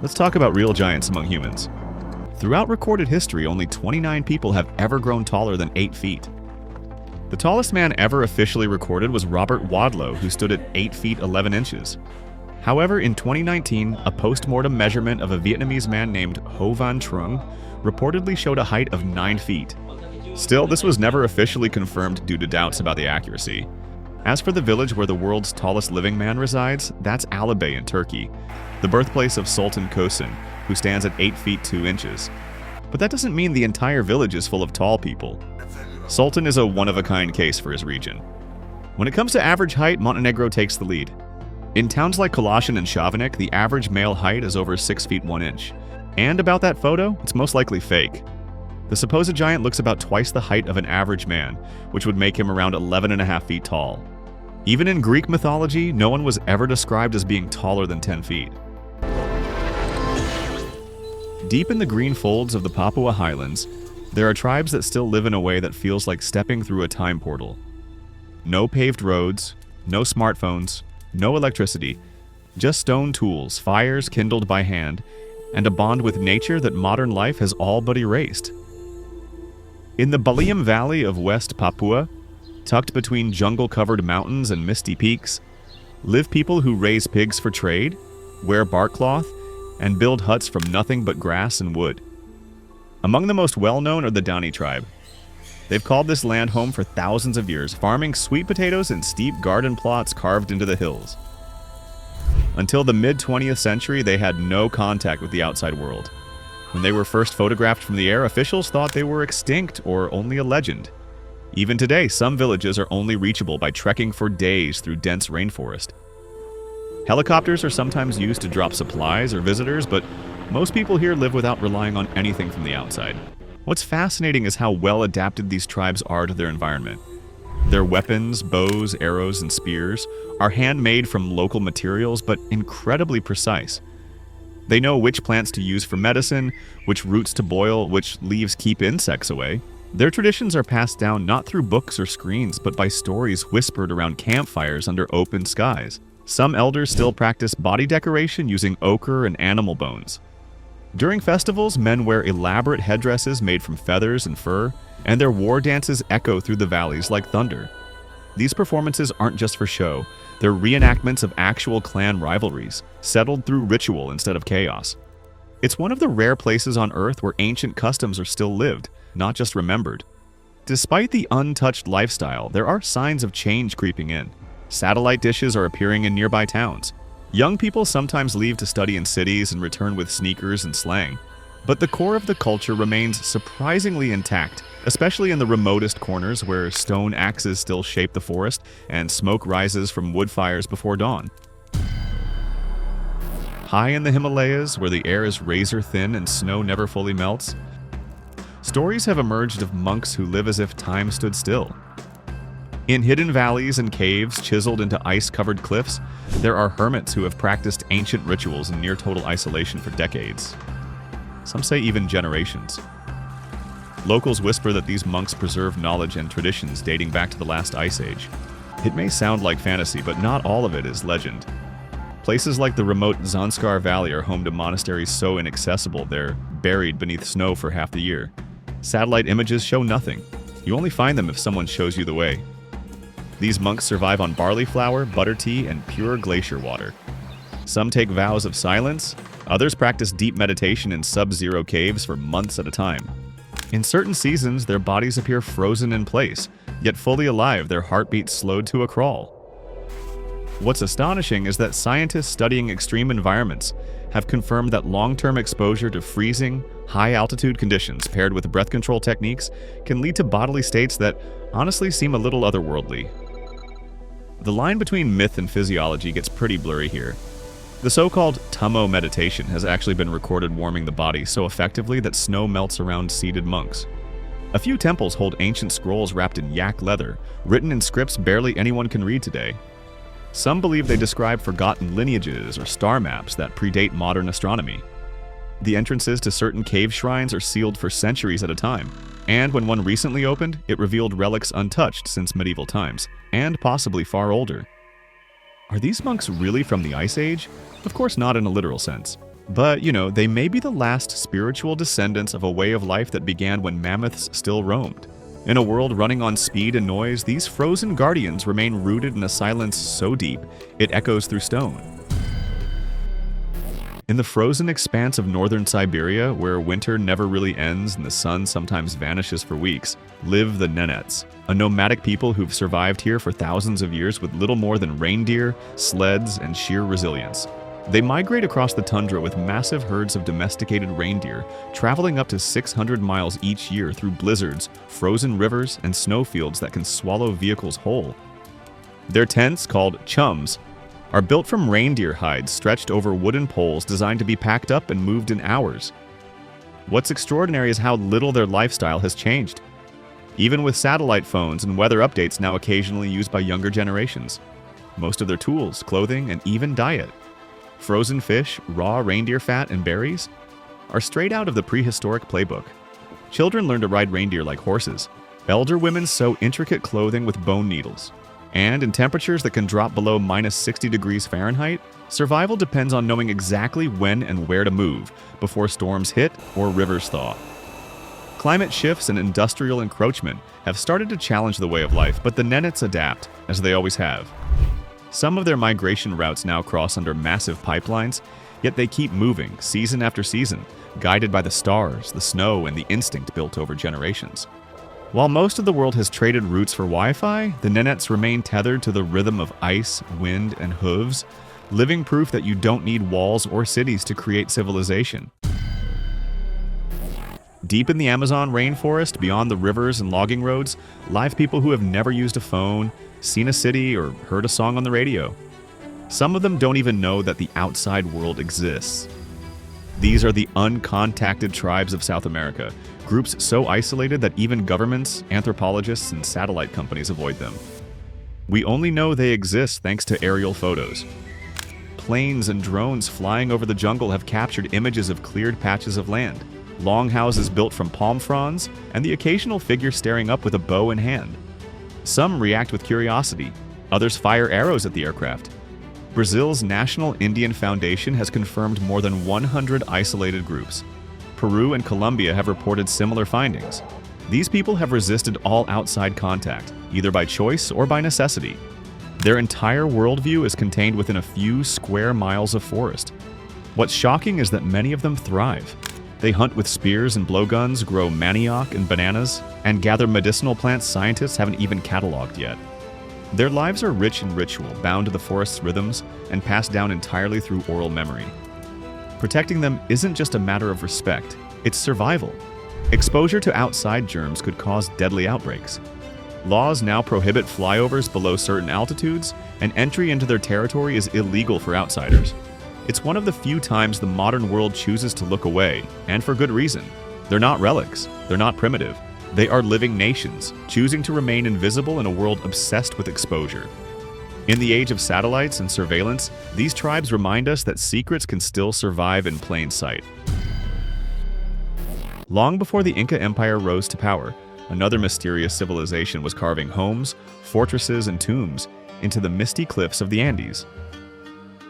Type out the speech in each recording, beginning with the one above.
Let's talk about real giants among humans. Throughout recorded history, only 29 people have ever grown taller than 8 feet. The tallest man ever officially recorded was Robert Wadlow, who stood at 8 feet 11 inches. However, in 2019, a post-mortem measurement of a Vietnamese man named Ho Van Trung reportedly showed a height of 9 feet. Still, this was never officially confirmed due to doubts about the accuracy. As for the village where the world's tallest living man resides, that's Alabay in Turkey, the birthplace of Sultan Kosin, who stands at 8 feet 2 inches. But that doesn't mean the entire village is full of tall people. Sultan is a one-of-a-kind case for his region. When it comes to average height, Montenegro takes the lead. In towns like Kolašin and Šavenik, the average male height is over 6 feet 1 inch. And about that photo, it's most likely fake. The supposed giant looks about twice the height of an average man, which would make him around 11.5 feet tall. Even in Greek mythology, no one was ever described as being taller than 10 feet. Deep in the green folds of the Papua Highlands, there are tribes that still live in a way that feels like stepping through a time portal. No paved roads, no smartphones, no electricity, just stone tools, fires kindled by hand, and a bond with nature that modern life has all but erased. In the Baliam Valley of West Papua, tucked between jungle-covered mountains and misty peaks, live people who raise pigs for trade, wear bark cloth, and build huts from nothing but grass and wood. Among the most well-known are the Dani tribe. They've called this land home for thousands of years, farming sweet potatoes in steep garden plots carved into the hills. Until the mid-20th century, they had no contact with the outside world. When they were first photographed from the air, officials thought they were extinct or only a legend. Even today, some villages are only reachable by trekking for days through dense rainforest. Helicopters are sometimes used to drop supplies or visitors, but most people here live without relying on anything from the outside. What's fascinating is how well adapted these tribes are to their environment. Their weapons, bows, arrows, and spears are handmade from local materials, but incredibly precise. They know which plants to use for medicine, which roots to boil, which leaves keep insects away. Their traditions are passed down not through books or screens, but by stories whispered around campfires under open skies. Some elders still practice body decoration using ochre and animal bones. During festivals, men wear elaborate headdresses made from feathers and fur, and their war dances echo through the valleys like thunder. These performances aren't just for show, they're reenactments of actual clan rivalries, settled through ritual instead of chaos. It's one of the rare places on Earth where ancient customs are still lived, not just remembered. Despite the untouched lifestyle, there are signs of change creeping in. Satellite dishes are appearing in nearby towns. Young people sometimes leave to study in cities and return with sneakers and slang. But the core of the culture remains surprisingly intact, especially in the remotest corners where stone axes still shape the forest and smoke rises from wood fires before dawn. High in the Himalayas, where the air is razor thin and snow never fully melts, stories have emerged of monks who live as if time stood still. In hidden valleys and caves chiseled into ice-covered cliffs, there are hermits who have practiced ancient rituals in near-total isolation for decades. Some say even generations. Locals whisper that these monks preserve knowledge and traditions dating back to the last ice age. It may sound like fantasy, but not all of it is legend. Places like the remote Zanskar Valley are home to monasteries so inaccessible they're buried beneath snow for half the year. Satellite images show nothing. You only find them if someone shows you the way. These monks survive on barley flour, butter tea, and pure glacier water. Some take vows of silence, others practice deep meditation in sub-zero caves for months at a time. In certain seasons, their bodies appear frozen in place, yet fully alive, their heartbeats slowed to a crawl. What's astonishing is that scientists studying extreme environments have confirmed that long-term exposure to freezing, high-altitude conditions paired with breath control techniques can lead to bodily states that honestly seem a little otherworldly. The line between myth and physiology gets pretty blurry here. The so-called tummo meditation has actually been recorded warming the body so effectively that snow melts around seated monks. A few temples hold ancient scrolls wrapped in yak leather, written in scripts barely anyone can read today. Some believe they describe forgotten lineages or star maps that predate modern astronomy. The entrances to certain cave shrines are sealed for centuries at a time, and when one recently opened, it revealed relics untouched since medieval times, and possibly far older. Are these monks really from the Ice Age? Of course not in a literal sense. But, they may be the last spiritual descendants of a way of life that began when mammoths still roamed. In a world running on speed and noise, these frozen guardians remain rooted in a silence so deep, it echoes through stone. In the frozen expanse of northern Siberia, where winter never really ends and the sun sometimes vanishes for weeks, live the Nenets, a nomadic people who've survived here for thousands of years with little more than reindeer, sleds, and sheer resilience. They migrate across the tundra with massive herds of domesticated reindeer, traveling up to 600 miles each year through blizzards, frozen rivers, and snowfields that can swallow vehicles whole. Their tents, called chums, are built from reindeer hides stretched over wooden poles designed to be packed up and moved in hours. What's extraordinary is how little their lifestyle has changed, even with satellite phones and weather updates now occasionally used by younger generations. Most of their tools, clothing, and even diet, frozen fish, raw reindeer fat, and berries, are straight out of the prehistoric playbook. Children learn to ride reindeer like horses. Elder women sew intricate clothing with bone needles. And in temperatures that can drop below minus 60 degrees Fahrenheit, survival depends on knowing exactly when and where to move before storms hit or rivers thaw. Climate shifts and industrial encroachment have started to challenge the way of life, but the Nenets adapt, as they always have. Some of their migration routes now cross under massive pipelines, yet they keep moving season after season, guided by the stars, the snow, and the instinct built over generations. While most of the world has traded routes for Wi-Fi, the Nenets remain tethered to the rhythm of ice, wind, and hooves, living proof that you don't need walls or cities to create civilization. Deep in the Amazon rainforest, beyond the rivers and logging roads, live people who have never used a phone, seen a city, or heard a song on the radio. Some of them don't even know that the outside world exists. These are the uncontacted tribes of South America, groups so isolated that even governments, anthropologists, and satellite companies avoid them. We only know they exist thanks to aerial photos. Planes and drones flying over the jungle have captured images of cleared patches of land, longhouses built from palm fronds, and the occasional figure staring up with a bow in hand. Some react with curiosity, others fire arrows at the aircraft. Brazil's National Indian Foundation has confirmed more than 100 isolated groups. Peru and Colombia have reported similar findings. These people have resisted all outside contact, either by choice or by necessity. Their entire worldview is contained within a few square miles of forest. What's shocking is that many of them thrive. They hunt with spears and blowguns, grow manioc and bananas, and gather medicinal plants scientists haven't even cataloged yet. Their lives are rich in ritual, bound to the forest's rhythms, and passed down entirely through oral memory. Protecting them isn't just a matter of respect, it's survival. Exposure to outside germs could cause deadly outbreaks. Laws now prohibit flyovers below certain altitudes, and entry into their territory is illegal for outsiders. It's one of the few times the modern world chooses to look away, and for good reason. They're not relics, they're not primitive. They are living nations, choosing to remain invisible in a world obsessed with exposure. In the age of satellites and surveillance, these tribes remind us that secrets can still survive in plain sight. Long before the Inca Empire rose to power, another mysterious civilization was carving homes, fortresses, and tombs into the misty cliffs of the Andes.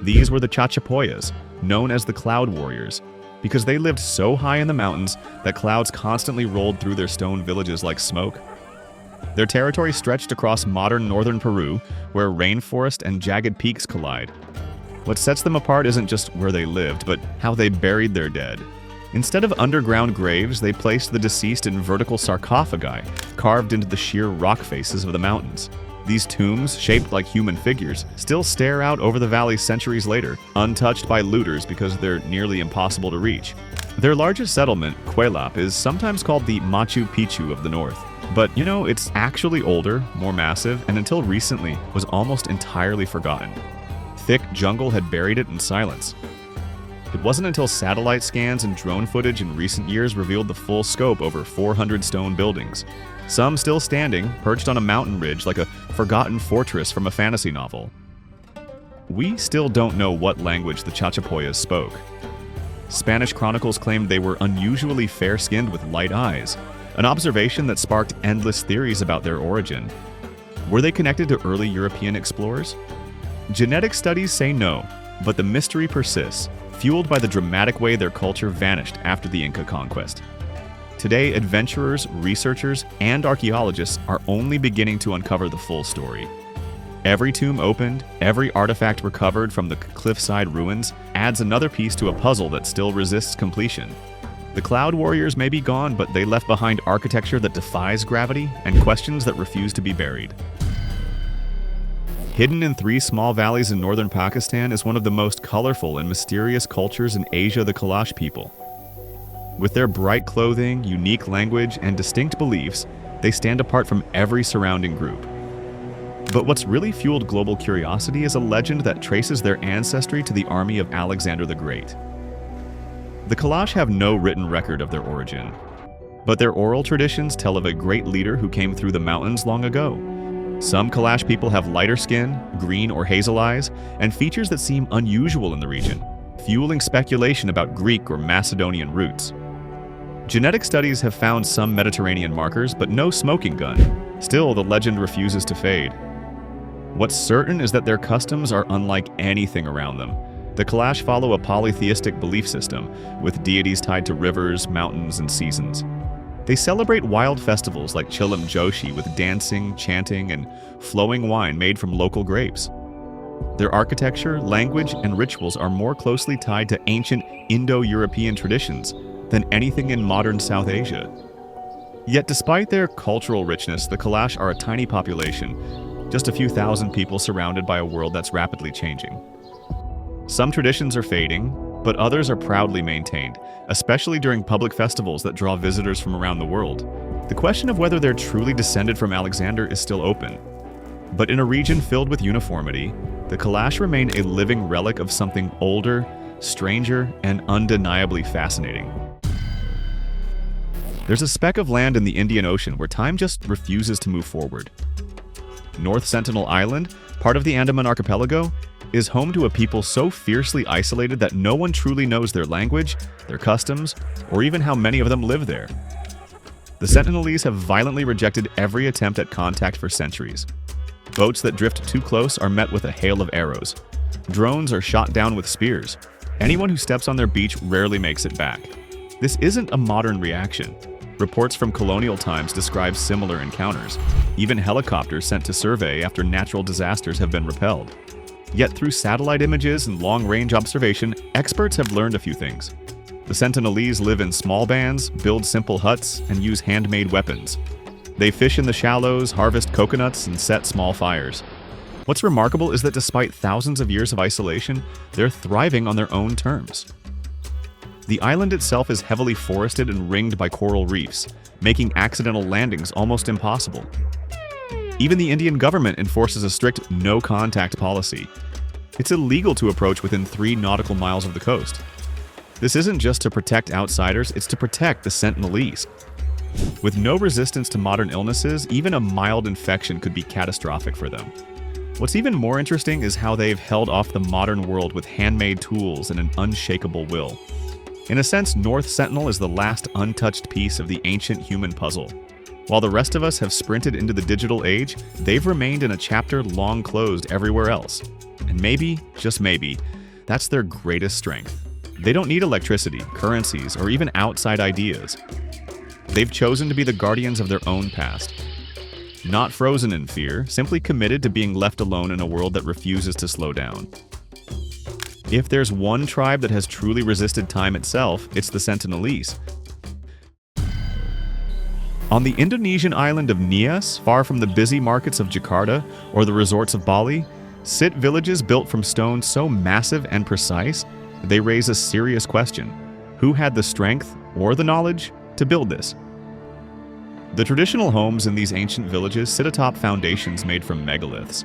These were the Chachapoyas, known as the Cloud Warriors, because they lived so high in the mountains that clouds constantly rolled through their stone villages like smoke. Their territory stretched across modern northern Peru, where rainforest and jagged peaks collide. What sets them apart isn't just where they lived, but how they buried their dead. Instead of underground graves, they placed the deceased in vertical sarcophagi, carved into the sheer rock faces of the mountains. These tombs, shaped like human figures, still stare out over the valley centuries later, untouched by looters because they're nearly impossible to reach. Their largest settlement, Cuelap, is sometimes called the Machu Picchu of the north. But, it's actually older, more massive, and until recently was almost entirely forgotten. Thick jungle had buried it in silence. It wasn't until satellite scans and drone footage in recent years revealed the full scope over 400 stone buildings. Some still standing, perched on a mountain ridge like a forgotten fortress from a fantasy novel. We still don't know what language the Chachapoyas spoke. Spanish chronicles claimed they were unusually fair-skinned with light eyes, an observation that sparked endless theories about their origin. Were they connected to early European explorers? Genetic studies say no, but the mystery persists. fueled by the dramatic way their culture vanished after the Inca conquest. Today, adventurers, researchers, and archaeologists are only beginning to uncover the full story. Every tomb opened, every artifact recovered from the cliffside ruins adds another piece to a puzzle that still resists completion. The Cloud Warriors may be gone, but they left behind architecture that defies gravity and questions that refuse to be buried. Hidden in 3 small valleys in northern Pakistan is one of the most colorful and mysterious cultures in Asia, the Kalash people. With their bright clothing, unique language, and distinct beliefs, they stand apart from every surrounding group. But what's really fueled global curiosity is a legend that traces their ancestry to the army of Alexander the Great. The Kalash have no written record of their origin, but their oral traditions tell of a great leader who came through the mountains long ago. Some Kalash people have lighter skin, green or hazel eyes, and features that seem unusual in the region, fueling speculation about Greek or Macedonian roots. Genetic studies have found some Mediterranean markers, but no smoking gun. Still, the legend refuses to fade. What's certain is that their customs are unlike anything around them. The Kalash follow a polytheistic belief system, with deities tied to rivers, mountains, and seasons. They celebrate wild festivals like Chilam Joshi with dancing, chanting, and flowing wine made from local grapes. Their architecture, language, and rituals are more closely tied to ancient Indo-European traditions than anything in modern South Asia. Yet despite their cultural richness, the Kalash are a tiny population, just a few thousand people surrounded by a world that's rapidly changing. Some traditions are fading, but others are proudly maintained, especially during public festivals that draw visitors from around the world. The question of whether they're truly descended from Alexander is still open. But in a region filled with uniformity, the Kalash remain a living relic of something older, stranger, and undeniably fascinating. There's a speck of land in the Indian Ocean where time just refuses to move forward. North Sentinel Island, part of the Andaman Archipelago, is home to a people so fiercely isolated that no one truly knows their language, their customs, or even how many of them live there. The Sentinelese have violently rejected every attempt at contact for centuries. Boats that drift too close are met with a hail of arrows. Drones are shot down with spears. Anyone who steps on their beach rarely makes it back. This isn't a modern reaction. Reports from colonial times describe similar encounters. Even helicopters sent to survey after natural disasters have been repelled. Yet through satellite images and long-range observation, experts have learned a few things. The Sentinelese live in small bands, build simple huts, and use handmade weapons. They fish in the shallows, harvest coconuts, and set small fires. What's remarkable is that despite thousands of years of isolation, they're thriving on their own terms. The island itself is heavily forested and ringed by coral reefs, making accidental landings almost impossible. Even the Indian government enforces a strict no-contact policy. It's illegal to approach within 3 nautical miles of the coast. This isn't just to protect outsiders, it's to protect the Sentinelese. With no resistance to modern illnesses, even a mild infection could be catastrophic for them. What's even more interesting is how they've held off the modern world with handmade tools and an unshakable will. In a sense, North Sentinel is the last untouched piece of the ancient human puzzle. While the rest of us have sprinted into the digital age, they've remained in a chapter long closed everywhere else. And maybe, just maybe, that's their greatest strength. They don't need electricity, currencies, or even outside ideas. They've chosen to be the guardians of their own past. Not frozen in fear, simply committed to being left alone in a world that refuses to slow down. If there's one tribe that has truly resisted time itself, it's the Sentinelese. On the Indonesian island of Nias, far from the busy markets of Jakarta or the resorts of Bali, sit villages built from stone so massive and precise, they raise a serious question. Who had the strength or the knowledge to build this? The traditional homes in these ancient villages sit atop foundations made from megaliths.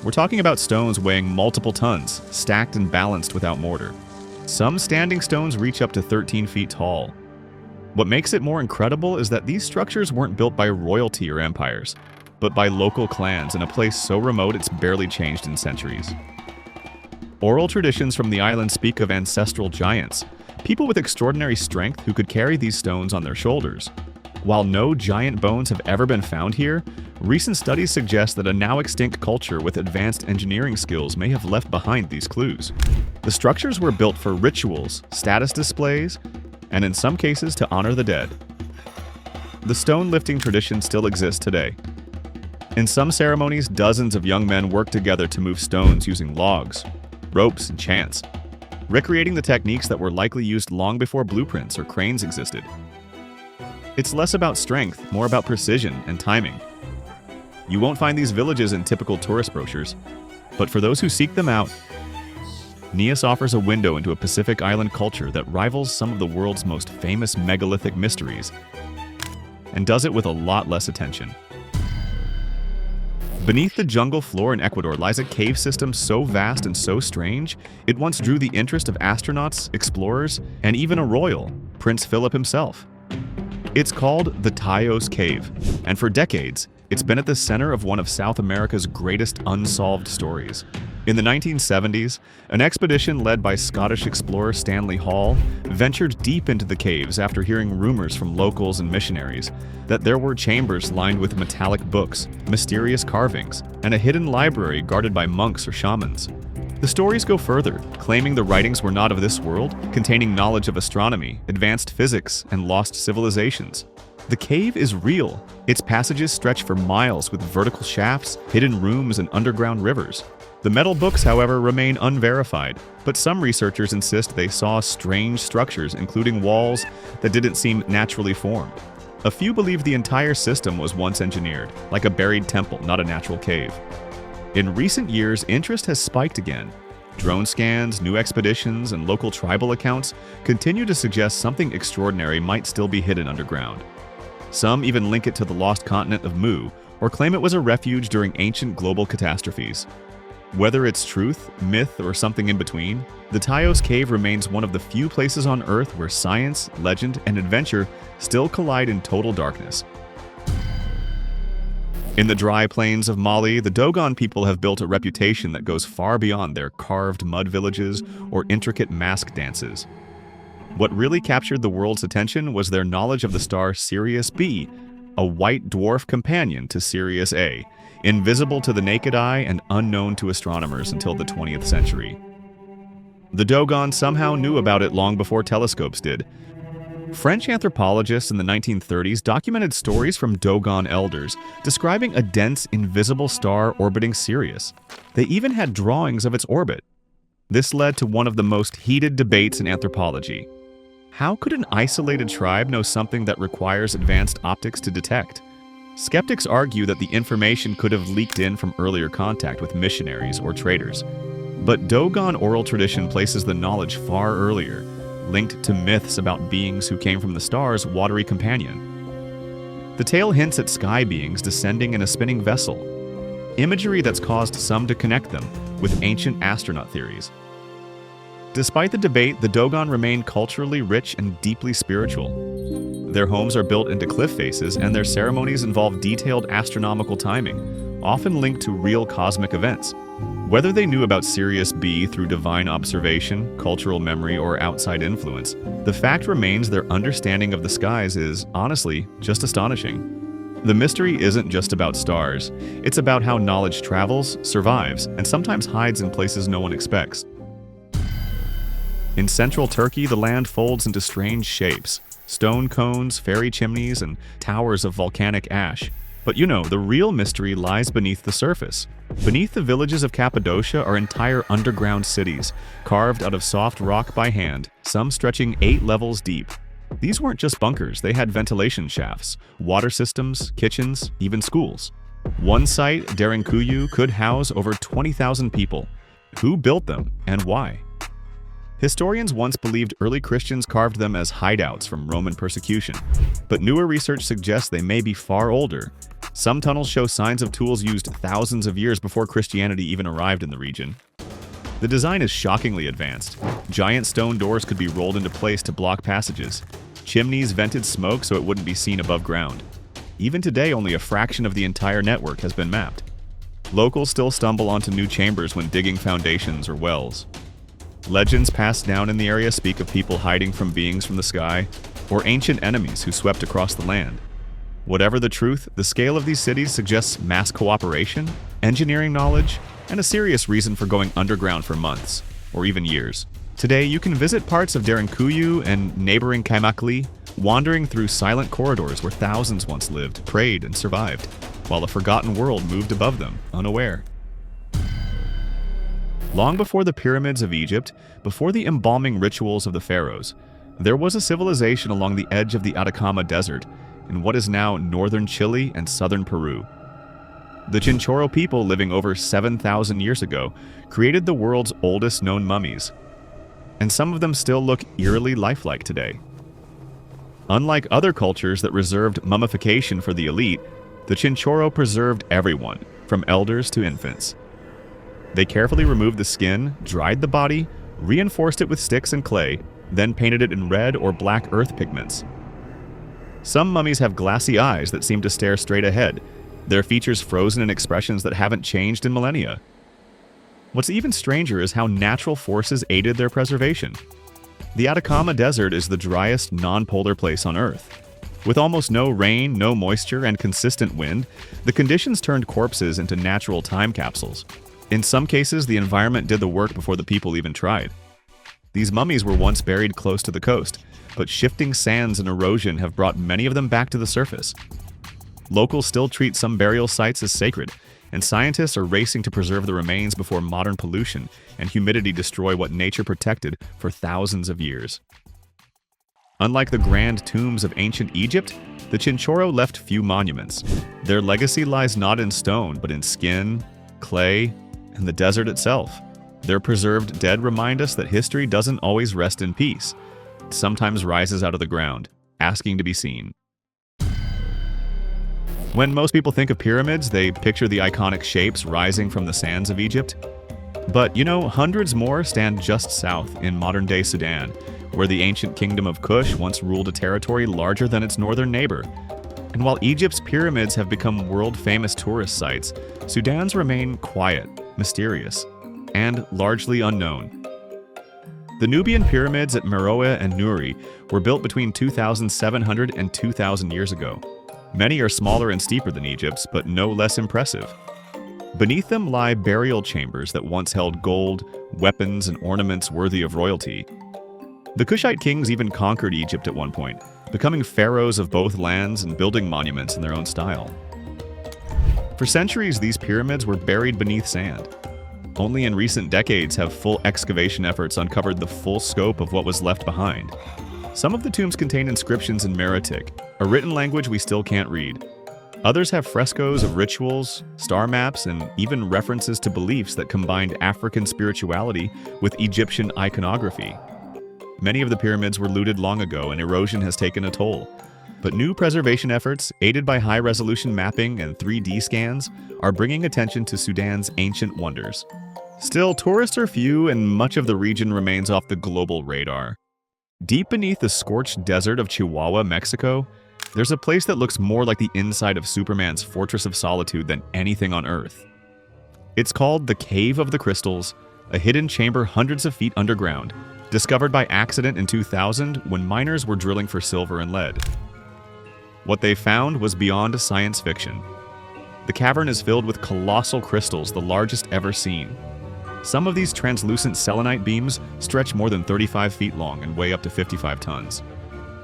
We're talking about stones weighing multiple tons, stacked and balanced without mortar. Some standing stones reach up to 13 feet tall. What makes it more incredible is that these structures weren't built by royalty or empires, but by local clans in a place so remote it's barely changed in centuries. Oral traditions from the island speak of ancestral giants, people with extraordinary strength who could carry these stones on their shoulders. While no giant bones have ever been found here, recent studies suggest that a now extinct culture with advanced engineering skills may have left behind these clues. The structures were built for rituals, status displays, and in some cases to honor the dead. The stone lifting tradition still exists today. In some ceremonies, dozens of young men work together to move stones using logs, ropes, and chants, recreating the techniques that were likely used long before blueprints or cranes existed. It's less about strength, more about precision and timing. You won't find these villages in typical tourist brochures, but for those who seek them out, Nias offers a window into a Pacific Island culture that rivals some of the world's most famous megalithic mysteries, and does it with a lot less attention. Beneath the jungle floor in Ecuador lies a cave system so vast and so strange, it once drew the interest of astronauts, explorers, and even a royal, Prince Philip himself. It's called the Tayos Cave, and for decades, it's been at the center of one of South America's greatest unsolved stories. In the 1970s, an expedition led by Scottish explorer Stanley Hall ventured deep into the caves after hearing rumors from locals and missionaries that there were chambers lined with metallic books, mysterious carvings, and a hidden library guarded by monks or shamans. The stories go further, claiming the writings were not of this world, containing knowledge of astronomy, advanced physics, and lost civilizations. The cave is real. Its passages stretch for miles with vertical shafts, hidden rooms, and underground rivers. The metal books, however, remain unverified, but some researchers insist they saw strange structures, including walls that didn't seem naturally formed. A few believe the entire system was once engineered, like a buried temple, not a natural cave. In recent years, interest has spiked again. Drone scans, new expeditions, and local tribal accounts continue to suggest something extraordinary might still be hidden underground. Some even link it to the lost continent of Mu, or claim it was a refuge during ancient global catastrophes. Whether it's truth, myth, or something in between, the Tayos Cave remains one of the few places on Earth where science, legend, and adventure still collide in total darkness. In the dry plains of Mali, the Dogon people have built a reputation that goes far beyond their carved mud villages or intricate mask dances. What really captured the world's attention was their knowledge of the star Sirius B, a white dwarf companion to Sirius A, invisible to the naked eye and unknown to astronomers until the 20th century. The Dogon somehow knew about it long before telescopes did. French anthropologists in the 1930s documented stories from Dogon elders describing a dense, invisible star orbiting Sirius. They even had drawings of its orbit. This led to one of the most heated debates in anthropology. How could an isolated tribe know something that requires advanced optics to detect? Skeptics argue that the information could have leaked in from earlier contact with missionaries or traders. But Dogon oral tradition places the knowledge far earlier, linked to myths about beings who came from the star's watery companion. The tale hints at sky beings descending in a spinning vessel, imagery that's caused some to connect them with ancient astronaut theories. Despite the debate, the Dogon remain culturally rich and deeply spiritual. Their homes are built into cliff faces, and their ceremonies involve detailed astronomical timing, often linked to real cosmic events. Whether they knew about Sirius B through divine observation, cultural memory, or outside influence, the fact remains their understanding of the skies is, honestly, just astonishing. The mystery isn't just about stars. It's about how knowledge travels, survives, and sometimes hides in places no one expects. In central Turkey, the land folds into strange shapes: stone cones, fairy chimneys, and towers of volcanic ash. But the real mystery lies beneath the surface. Beneath the villages of Cappadocia are entire underground cities, carved out of soft rock by hand, some stretching 8 levels deep. These weren't just bunkers, they had ventilation shafts, water systems, kitchens, even schools. One site, Derinkuyu, could house over 20,000 people. Who built them, and why? Historians once believed early Christians carved them as hideouts from Roman persecution, but newer research suggests they may be far older. Some tunnels show signs of tools used thousands of years before Christianity even arrived in the region. The design is shockingly advanced. Giant stone doors could be rolled into place to block passages. Chimneys vented smoke so it wouldn't be seen above ground. Even today, only a fraction of the entire network has been mapped. Locals still stumble onto new chambers when digging foundations or wells. Legends passed down in the area speak of people hiding from beings from the sky, or ancient enemies who swept across the land. Whatever the truth, the scale of these cities suggests mass cooperation, engineering knowledge, and a serious reason for going underground for months, or even years. Today, you can visit parts of Derinkuyu and neighboring Kaimakli, wandering through silent corridors where thousands once lived, prayed, and survived, while a forgotten world moved above them, unaware. Long before the pyramids of Egypt, before the embalming rituals of the pharaohs, there was a civilization along the edge of the Atacama Desert, in what is now northern Chile and southern Peru. The Chinchorro people, living over 7,000 years ago, created the world's oldest known mummies, and some of them still look eerily lifelike today. Unlike other cultures that reserved mummification for the elite, the Chinchorro preserved everyone, from elders to infants. They carefully removed the skin, dried the body, reinforced it with sticks and clay, then painted it in red or black earth pigments. Some mummies have glassy eyes that seem to stare straight ahead, their features frozen in expressions that haven't changed in millennia. What's even stranger is how natural forces aided their preservation. The Atacama Desert is the driest non-polar place on Earth. With almost no rain, no moisture, and consistent wind, the conditions turned corpses into natural time capsules. In some cases, the environment did the work before the people even tried. These mummies were once buried close to the coast, but shifting sands and erosion have brought many of them back to the surface. Locals still treat some burial sites as sacred, and scientists are racing to preserve the remains before modern pollution and humidity destroy what nature protected for thousands of years. Unlike the grand tombs of ancient Egypt, the Chinchorro left few monuments. Their legacy lies not in stone, but in skin, clay, and the desert itself. Their preserved dead remind us that history doesn't always rest in peace. It sometimes rises out of the ground, asking to be seen. When most people think of pyramids, they picture the iconic shapes rising from the sands of Egypt. But hundreds more stand just south in modern-day Sudan, where the ancient kingdom of Kush once ruled a territory larger than its northern neighbor. And while Egypt's pyramids have become world-famous tourist sites, Sudan's remain quiet, mysterious, and largely unknown. The Nubian pyramids at Meroe and Nuri were built between 2,700 and 2,000 years ago. Many are smaller and steeper than Egypt's, but no less impressive. Beneath them lie burial chambers that once held gold, weapons, and ornaments worthy of royalty. The Kushite kings even conquered Egypt at one point, becoming pharaohs of both lands and building monuments in their own style. For centuries, these pyramids were buried beneath sand. Only in recent decades have full excavation efforts uncovered the full scope of what was left behind. Some of the tombs contain inscriptions in Meroitic, a written language we still can't read. Others have frescoes of rituals, star maps, and even references to beliefs that combined African spirituality with Egyptian iconography. Many of the pyramids were looted long ago and erosion has taken a toll. But new preservation efforts, aided by high-resolution mapping and 3D scans, are bringing attention to Sudan's ancient wonders. Still, tourists are few and much of the region remains off the global radar. Deep beneath the scorched desert of Chihuahua, Mexico, there's a place that looks more like the inside of Superman's Fortress of Solitude than anything on Earth. It's called the Cave of the Crystals, a hidden chamber hundreds of feet underground, discovered by accident in 2000 when miners were drilling for silver and lead. What they found was beyond science fiction. The cavern is filled with colossal crystals, the largest ever seen. Some of these translucent selenite beams stretch more than 35 feet long and weigh up to 55 tons.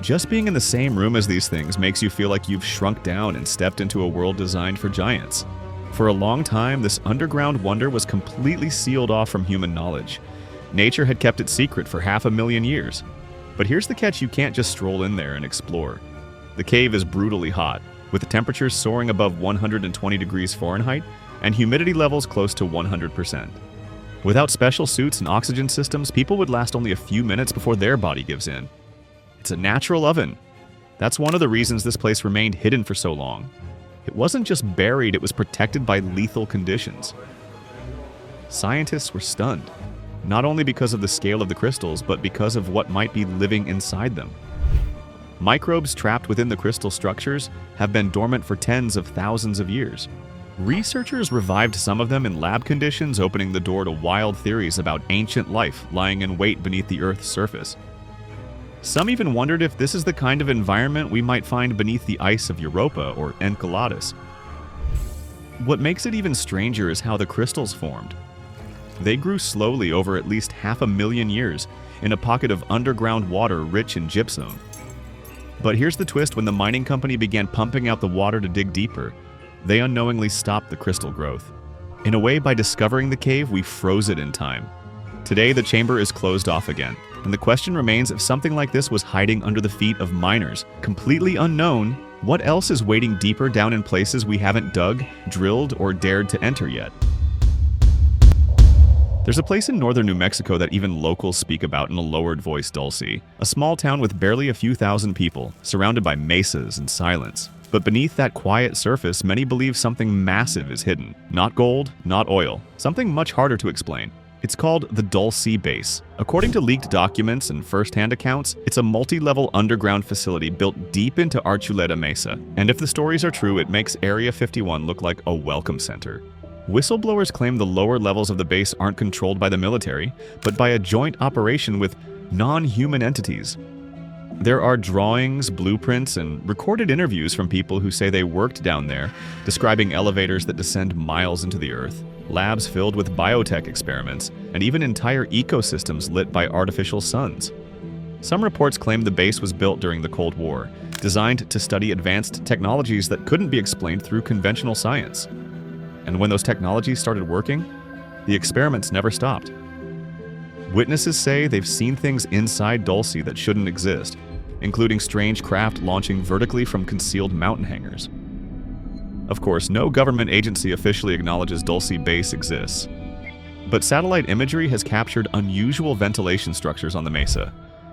Just being in the same room as these things makes you feel like you've shrunk down and stepped into a world designed for giants. For a long time, this underground wonder was completely sealed off from human knowledge. Nature had kept it secret for 500,000 years. But here's the catch: you can't just stroll in there and explore. The cave is brutally hot, with the temperatures soaring above 120 degrees Fahrenheit and humidity levels close to 100%. Without special suits and oxygen systems, people would last only a few minutes before their body gives in. It's a natural oven. That's one of the reasons this place remained hidden for so long. It wasn't just buried, it was protected by lethal conditions. Scientists were stunned, not only because of the scale of the crystals, but because of what might be living inside them. Microbes trapped within the crystal structures have been dormant for tens of thousands of years. Researchers revived some of them in lab conditions, opening the door to wild theories about ancient life lying in wait beneath the Earth's surface. Some even wondered if this is the kind of environment we might find beneath the ice of Europa or Enceladus. What makes it even stranger is how the crystals formed. They grew slowly over at least 500,000 years in a pocket of underground water rich in gypsum. But here's the twist: when the mining company began pumping out the water to dig deeper, they unknowingly stopped the crystal growth. In a way, by discovering the cave, we froze it in time. Today, the chamber is closed off again, and the question remains: if something like this was hiding under the feet of miners, completely unknown, what else is waiting deeper down in places we haven't dug, drilled, or dared to enter yet? There's a place in northern New Mexico that even locals speak about in a lowered voice, Dulce, a small town with barely a few thousand people, surrounded by mesas and silence. But beneath that quiet surface, many believe something massive is hidden. Not gold, not oil, something much harder to explain. It's called the Dulce Base. According to leaked documents and first-hand accounts, it's a multi-level underground facility built deep into Archuleta Mesa. And if the stories are true, it makes Area 51 look like a welcome center. Whistleblowers claim the lower levels of the base aren't controlled by the military, but by a joint operation with non-human entities. There are drawings, blueprints, and recorded interviews from people who say they worked down there, describing elevators that descend miles into the earth, labs filled with biotech experiments, and even entire ecosystems lit by artificial suns. Some reports claim the base was built during the Cold War, designed to study advanced technologies that couldn't be explained through conventional science. And when those technologies started working, the experiments never stopped. Witnesses say they've seen things inside Dulce that shouldn't exist, including strange craft launching vertically from concealed mountain hangars. Of course, no government agency officially acknowledges Dulce Base exists, but satellite imagery has captured unusual ventilation structures on the mesa,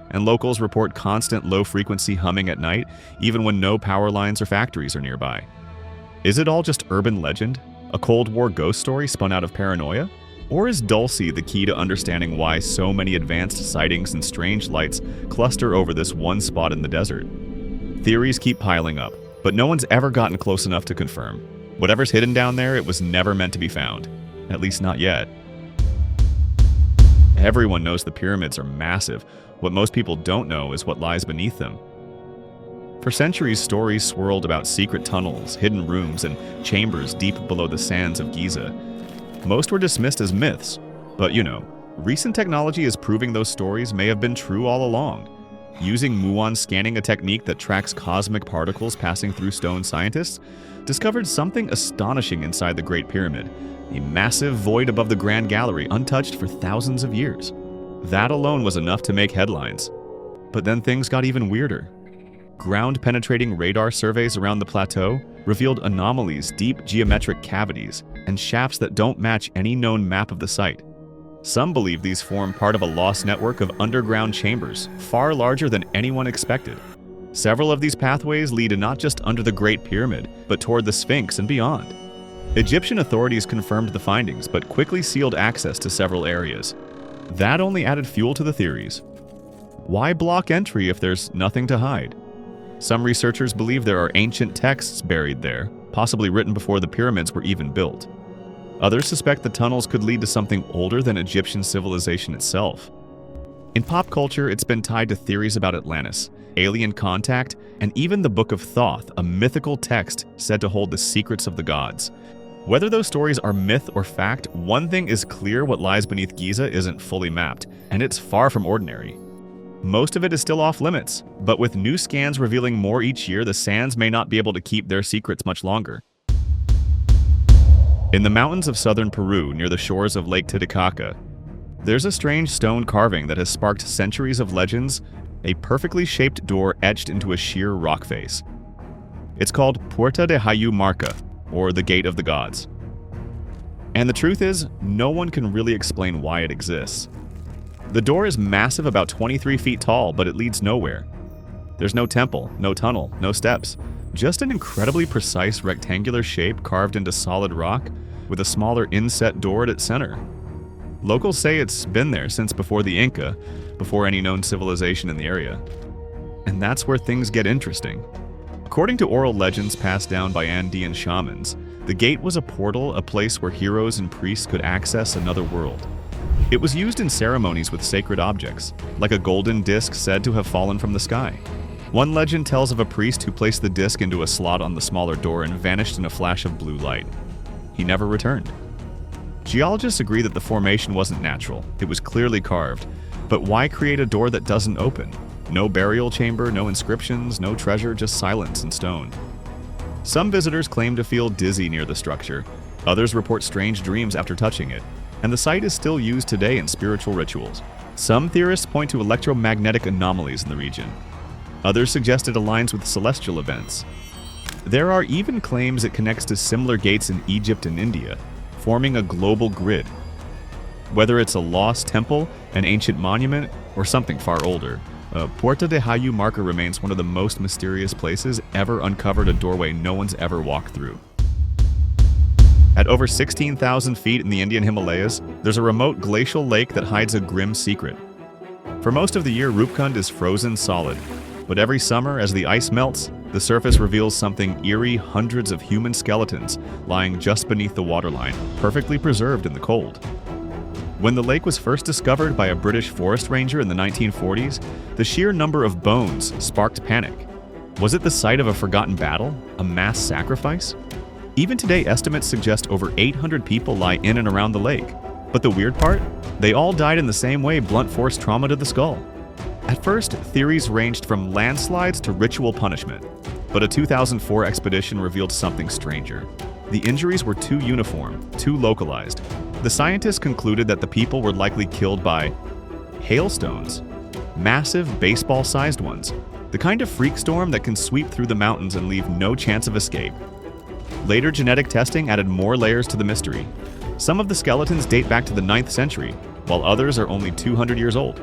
and locals report constant low-frequency humming at night, even when no power lines or factories are nearby. Is it all just urban legend? A Cold War ghost story spun out of paranoia? Or is Dulce the key to understanding why so many advanced sightings and strange lights cluster over this one spot in the desert? Theories keep piling up, but no one's ever gotten close enough to confirm. Whatever's hidden down there, it was never meant to be found. At least not yet. Everyone knows the pyramids are massive. What most people don't know is what lies beneath them. For centuries, stories swirled about secret tunnels, hidden rooms, and chambers deep below the sands of Giza. Most were dismissed as myths, but recent technology is proving those stories may have been true all along. Using muon scanning, a technique that tracks cosmic particles passing through stone, scientists discovered something astonishing inside the Great Pyramid, a massive void above the Grand Gallery, untouched for thousands of years. That alone was enough to make headlines. But then things got even weirder. Ground-penetrating radar surveys around the plateau revealed anomalies, deep geometric cavities, and shafts that don't match any known map of the site. Some believe these form part of a lost network of underground chambers, far larger than anyone expected. Several of these pathways lead not just under the Great Pyramid, but toward the Sphinx and beyond. Egyptian authorities confirmed the findings, but quickly sealed access to several areas. That only added fuel to the theories. Why block entry if there's nothing to hide? Some researchers believe there are ancient texts buried there, possibly written before the pyramids were even built. Others suspect the tunnels could lead to something older than Egyptian civilization itself. In pop culture, it's been tied to theories about Atlantis, alien contact, and even the Book of Thoth, a mythical text said to hold the secrets of the gods. Whether those stories are myth or fact, one thing is clear: what lies beneath Giza isn't fully mapped, and it's far from ordinary. Most of it is still off limits, but with new scans revealing more each year, the sands may not be able to keep their secrets much longer. In the mountains of southern Peru, near the shores of Lake Titicaca, there's a strange stone carving that has sparked centuries of legends, a perfectly shaped door etched into a sheer rock face. It's called Puerta de Hayu Marca, or the Gate of the Gods. And the truth is, no one can really explain why it exists. The door is massive, about 23 feet tall, but it leads nowhere. There's no temple, no tunnel, no steps, just an incredibly precise rectangular shape carved into solid rock with a smaller inset door at its center. Locals say it's been there since before the Inca, before any known civilization in the area. And that's where things get interesting. According to oral legends passed down by Andean shamans, the gate was a portal, a place where heroes and priests could access another world. It was used in ceremonies with sacred objects, like a golden disc said to have fallen from the sky. One legend tells of a priest who placed the disc into a slot on the smaller door and vanished in a flash of blue light. He never returned. Geologists agree that the formation wasn't natural, it was clearly carved. But why create a door that doesn't open? No burial chamber, no inscriptions, no treasure, just silence and stone. Some visitors claim to feel dizzy near the structure. Others report strange dreams after touching it. And the site is still used today in spiritual rituals. Some theorists point to electromagnetic anomalies in the region. Others suggest it aligns with celestial events. There are even claims it connects to similar gates in Egypt and India, forming a global grid. Whether it's a lost temple, an ancient monument, or something far older, Puerta de Hayu marker remains one of the most mysterious places ever uncovered, a doorway no one's ever walked through. At over 16,000 feet in the Indian Himalayas, there's a remote glacial lake that hides a grim secret. For most of the year, Rupkund is frozen solid, but every summer, as the ice melts, the surface reveals something eerie: hundreds of human skeletons lying just beneath the waterline, perfectly preserved in the cold. When the lake was first discovered by a British forest ranger in the 1940s, the sheer number of bones sparked panic. Was it the site of a forgotten battle? A mass sacrifice? Even today, estimates suggest over 800 people lie in and around the lake. But the weird part? They all died in the same way: blunt force trauma to the skull. At first, theories ranged from landslides to ritual punishment. But a 2004 expedition revealed something stranger. The injuries were too uniform, too localized. The scientists concluded that the people were likely killed by hailstones, massive baseball-sized ones, the kind of freak storm that can sweep through the mountains and leave no chance of escape. Later genetic testing added more layers to the mystery. Some of the skeletons date back to the 9th century, while others are only 200 years old.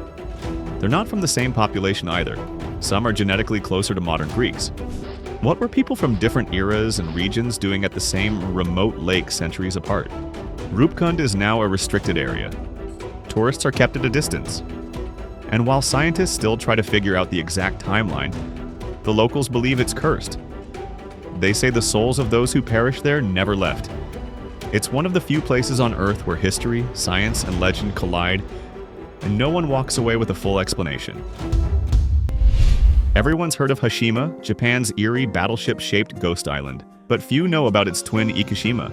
They're not from the same population either. Some are genetically closer to modern Greeks. What were people from different eras and regions doing at the same remote lake centuries apart? Rupkund is now a restricted area. Tourists are kept at a distance. And while scientists still try to figure out the exact timeline, the locals believe it's cursed. They say the souls of those who perished there never left. It's one of the few places on Earth where history, science, and legend collide, and no one walks away with a full explanation. Everyone's heard of Hashima, Japan's eerie battleship-shaped ghost island, but few know about its twin Ikushima.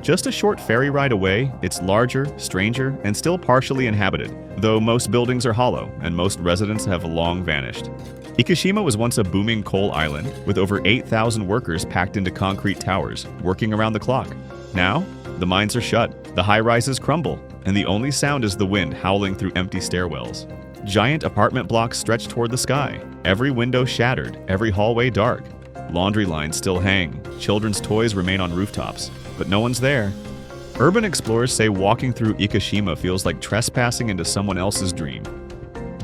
Just a short ferry ride away, it's larger, stranger, and still partially inhabited, though most buildings are hollow and most residents have long vanished. Ikushima was once a booming coal island with over 8,000 workers packed into concrete towers, working around the clock. Now, the mines are shut, the high-rises crumble, and the only sound is the wind howling through empty stairwells. Giant apartment blocks stretch toward the sky, every window shattered, every hallway dark. Laundry lines still hang, children's toys remain on rooftops, but no one's there. Urban explorers say walking through Ikushima feels like trespassing into someone else's dream.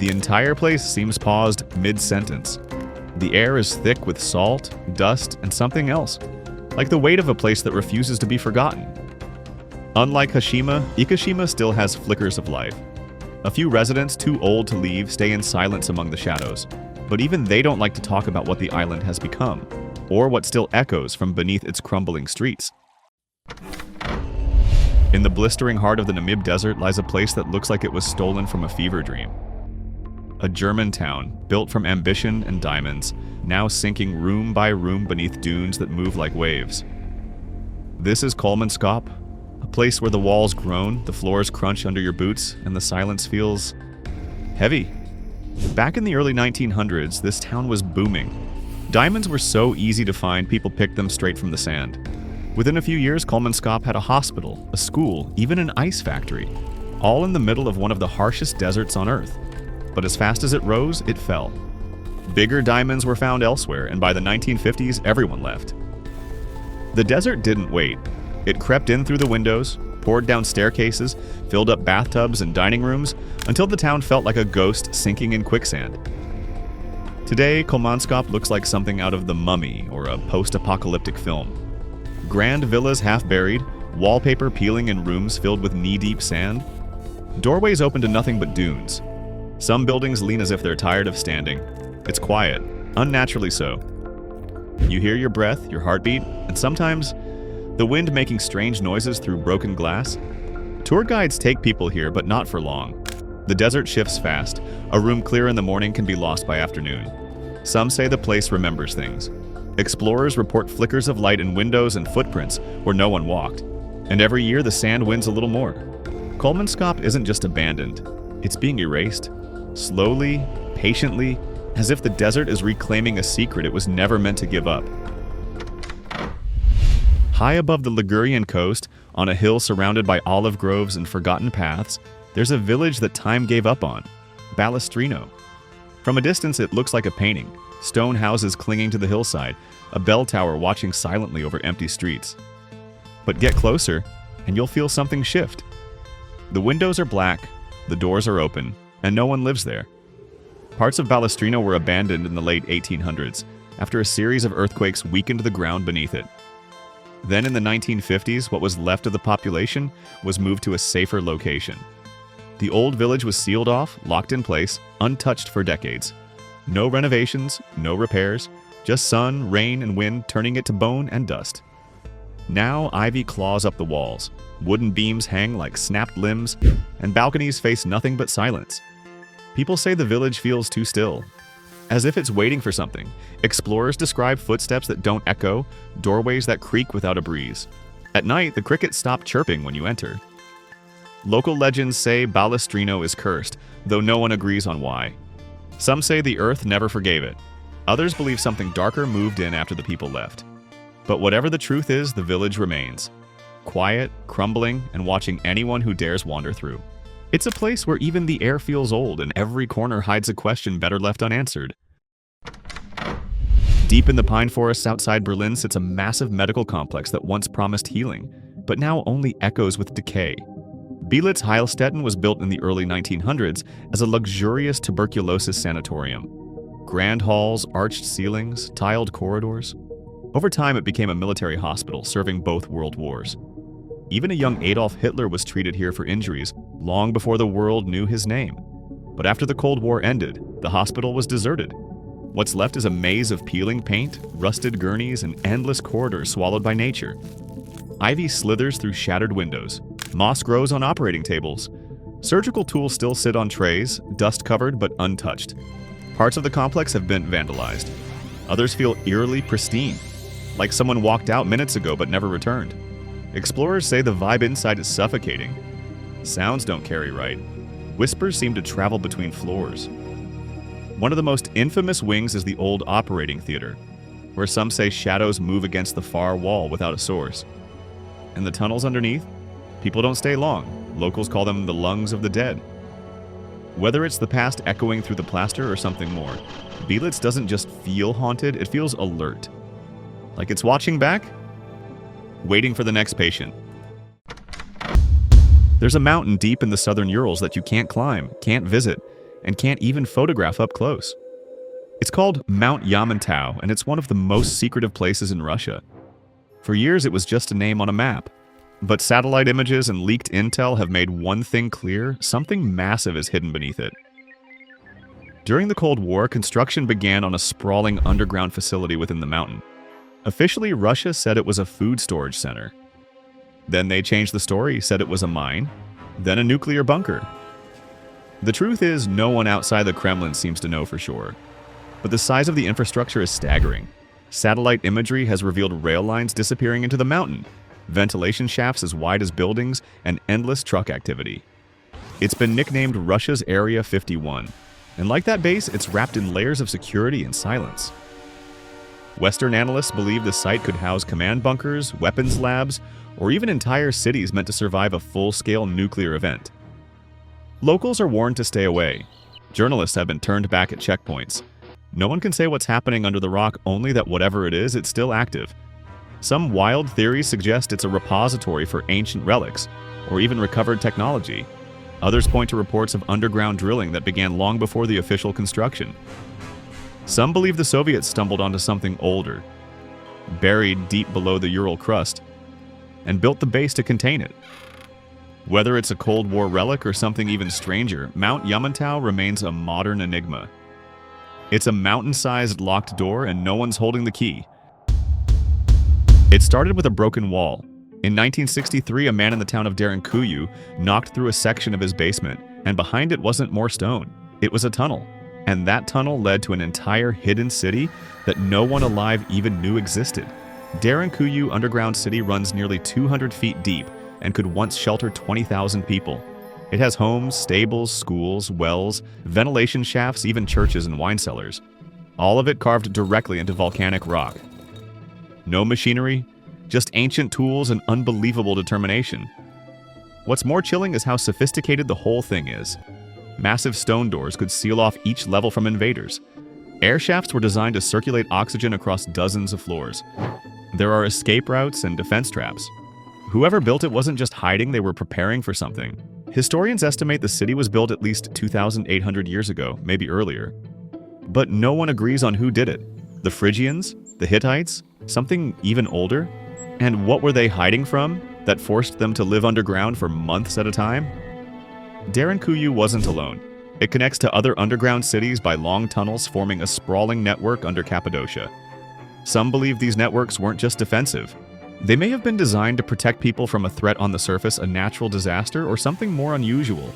The entire place seems paused mid-sentence. The air is thick with salt, dust, and something else, like the weight of a place that refuses to be forgotten. Unlike Hashima, Ikushima still has flickers of life. A few residents too old to leave stay in silence among the shadows, but even they don't like to talk about what the island has become, or what still echoes from beneath its crumbling streets. In the blistering heart of the Namib Desert lies a place that looks like it was stolen from a fever dream. A German town, built from ambition and diamonds, now sinking room by room beneath dunes that move like waves. This is Kolmanskop, a place where the walls groan, the floors crunch under your boots, and the silence feels heavy. Back in the early 1900s, this town was booming. Diamonds were so easy to find, people picked them straight from the sand. Within a few years, Kolmanskop had a hospital, a school, even an ice factory, all in the middle of one of the harshest deserts on Earth. But as fast as it rose, it fell. Bigger diamonds were found elsewhere, and by the 1950s, everyone left. The desert didn't wait. It crept in through the windows, poured down staircases, filled up bathtubs and dining rooms, until the town felt like a ghost sinking in quicksand. Today, Kolmanskop looks like something out of The Mummy or a post-apocalyptic film. Grand villas half buried, wallpaper peeling in rooms filled with knee-deep sand. Doorways open to nothing but dunes. Some buildings lean as if they're tired of standing. It's quiet, unnaturally so. You hear your breath, your heartbeat, and sometimes the wind making strange noises through broken glass. Tour guides take people here, but not for long. The desert shifts fast. A room clear in the morning can be lost by afternoon. Some say the place remembers things. Explorers report flickers of light in windows and footprints where no one walked. And every year the sand wins a little more. Kolmanskop isn't just abandoned. It's being erased. Slowly, patiently, as if the desert is reclaiming a secret it was never meant to give up. High above the Ligurian coast, on a hill surrounded by olive groves and forgotten paths, there's a village that time gave up on, Balestrino. From a distance it looks like a painting, stone houses clinging to the hillside, a bell tower watching silently over empty streets. But get closer, and you'll feel something shift. The windows are black, the doors are open, and no one lives there. Parts of Balestrino were abandoned in the late 1800s, after a series of earthquakes weakened the ground beneath it. Then in the 1950s, what was left of the population was moved to a safer location. The old village was sealed off, locked in place, untouched for decades. No renovations, no repairs, just sun, rain, and wind turning it to bone and dust. Now ivy claws up the walls, wooden beams hang like snapped limbs, and balconies face nothing but silence. People say the village feels too still, as if it's waiting for something. Explorers describe footsteps that don't echo, doorways that creak without a breeze. At night, the crickets stop chirping when you enter. Local legends say Balestrino is cursed, though no one agrees on why. Some say the earth never forgave it. Others believe something darker moved in after the people left. But whatever the truth is, the village remains. Quiet, crumbling, and watching anyone who dares wander through. It's a place where even the air feels old and every corner hides a question better left unanswered. Deep in the pine forests outside Berlin sits a massive medical complex that once promised healing, but now only echoes with decay. Belitz Heilstätten was built in the early 1900s as a luxurious tuberculosis sanatorium. Grand halls, arched ceilings, tiled corridors. Over time it became a military hospital serving both world wars. Even a young Adolf Hitler was treated here for injuries long before the world knew his name. But after the Cold War ended, the hospital was deserted. What's left is a maze of peeling paint, rusted gurneys, and endless corridors swallowed by nature. Ivy slithers through shattered windows. Moss grows on operating tables. Surgical tools still sit on trays, dust-covered but untouched. Parts of the complex have been vandalized. Others feel eerily pristine, like someone walked out minutes ago but never returned. Explorers say the vibe inside is suffocating. Sounds don't carry right. Whispers seem to travel between floors. One of the most infamous wings is the old operating theater, where some say shadows move against the far wall without a source. And the tunnels underneath? People don't stay long. Locals call them the lungs of the dead. Whether it's the past echoing through the plaster or something more, Belitz doesn't just feel haunted, it feels alert. Like it's watching back? Waiting for the next patient. There's a mountain deep in the southern Urals that you can't climb, can't visit, and can't even photograph up close. It's called Mount Yamantau, and it's one of the most secretive places in Russia. For years, it was just a name on a map. But satellite images and leaked intel have made one thing clear: something massive is hidden beneath it. During the Cold War, construction began on a sprawling underground facility within the mountain. Officially, Russia said it was a food storage center. Then they changed the story, said it was a mine, then a nuclear bunker. The truth is, no one outside the Kremlin seems to know for sure. But the size of the infrastructure is staggering. Satellite imagery has revealed rail lines disappearing into the mountain, ventilation shafts as wide as buildings, and endless truck activity. It's been nicknamed Russia's Area 51, and like that base, it's wrapped in layers of security and silence. Western analysts believe the site could house command bunkers, weapons labs, or even entire cities meant to survive a full-scale nuclear event. Locals are warned to stay away. Journalists have been turned back at checkpoints. No one can say what's happening under the rock, only that whatever it is, it's still active. Some wild theories suggest it's a repository for ancient relics, or even recovered technology. Others point to reports of underground drilling that began long before the official construction. Some believe the Soviets stumbled onto something older, buried deep below the Ural crust, and built the base to contain it. Whether it's a Cold War relic or something even stranger, Mount Yamantau remains a modern enigma. It's a mountain-sized locked door and no one's holding the key. It started with a broken wall, In 1963, a man in the town of Derinkuyu knocked through a section of his basement, and behind it wasn't more stone. It was a tunnel. And that tunnel led to an entire hidden city that no one alive even knew existed. Derinkuyu Underground City runs nearly 200 feet deep and could once shelter 20,000 people. It has homes, stables, schools, wells, ventilation shafts, even churches and wine cellars. All of it carved directly into volcanic rock. No machinery, just ancient tools and unbelievable determination. What's more chilling is how sophisticated the whole thing is. Massive stone doors could seal off each level from invaders. Air shafts were designed to circulate oxygen across dozens of floors. There are escape routes and defense traps. Whoever built it wasn't just hiding, they were preparing for something. Historians estimate the city was built at least 2,800 years ago, maybe earlier. But no one agrees on who did it. The Phrygians? The Hittites? Something even older? And what were they hiding from that forced them to live underground for months at a time? Derinkuyu wasn't alone. It connects to other underground cities by long tunnels forming a sprawling network under Cappadocia. Some believe these networks weren't just defensive. They may have been designed to protect people from a threat on the surface, a natural disaster, or something more unusual.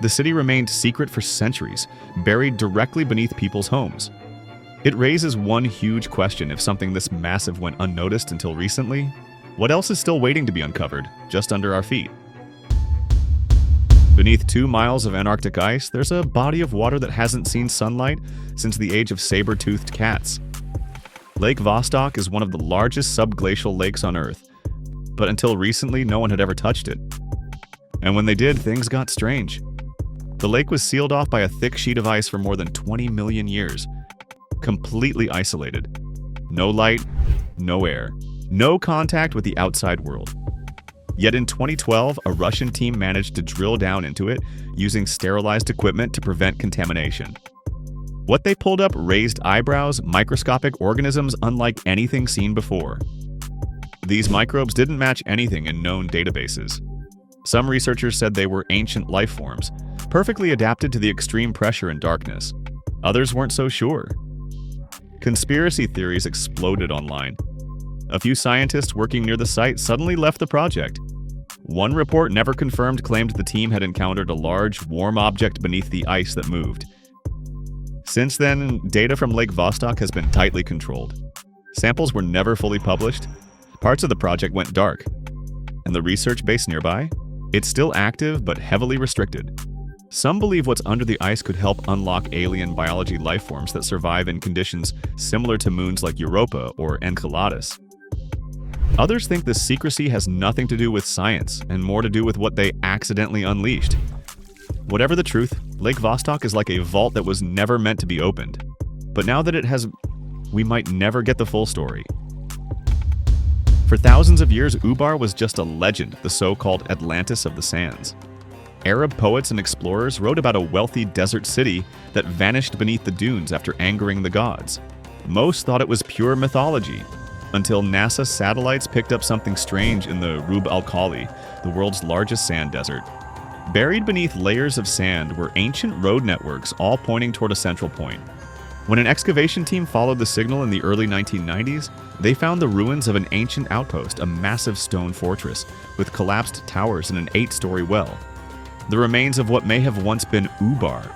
The city remained secret for centuries, buried directly beneath people's homes. It raises one huge question: if something this massive went unnoticed until recently, what else is still waiting to be uncovered, just under our feet? Beneath 2 miles of Antarctic ice, there's a body of water that hasn't seen sunlight since the age of saber-toothed cats. Lake Vostok is one of the largest subglacial lakes on Earth, but until recently, no one had ever touched it. And when they did, things got strange. The lake was sealed off by a thick sheet of ice for more than 20 million years, completely isolated. No light, no air, no contact with the outside world. Yet in 2012, a Russian team managed to drill down into it using sterilized equipment to prevent contamination. What they pulled up raised eyebrows, microscopic organisms unlike anything seen before. These microbes didn't match anything in known databases. Some researchers said they were ancient life forms, perfectly adapted to the extreme pressure and darkness. Others weren't so sure. Conspiracy theories exploded online. A few scientists working near the site suddenly left the project. One report, never confirmed, claimed the team had encountered a large, warm object beneath the ice that moved. Since then, data from Lake Vostok has been tightly controlled. Samples were never fully published. Parts of the project went dark. And the research base nearby? It's still active, but heavily restricted. Some believe what's under the ice could help unlock alien biology life forms that survive in conditions similar to moons like Europa or Enceladus. Others think this secrecy has nothing to do with science and more to do with what they accidentally unleashed. Whatever the truth, Lake Vostok is like a vault that was never meant to be opened. But now that it has, we might never get the full story. For thousands of years, Ubar was just a legend, the so-called Atlantis of the Sands. Arab poets and explorers wrote about a wealthy desert city that vanished beneath the dunes after angering the gods. Most thought it was pure mythology, until NASA satellites picked up something strange in the Rub al-Khali, the world's largest sand desert. Buried beneath layers of sand were ancient road networks, all pointing toward a central point. When an excavation team followed the signal in the early 1990s, they found the ruins of an ancient outpost, a massive stone fortress, with collapsed towers and an 8-story well. The remains of what may have once been Ubar.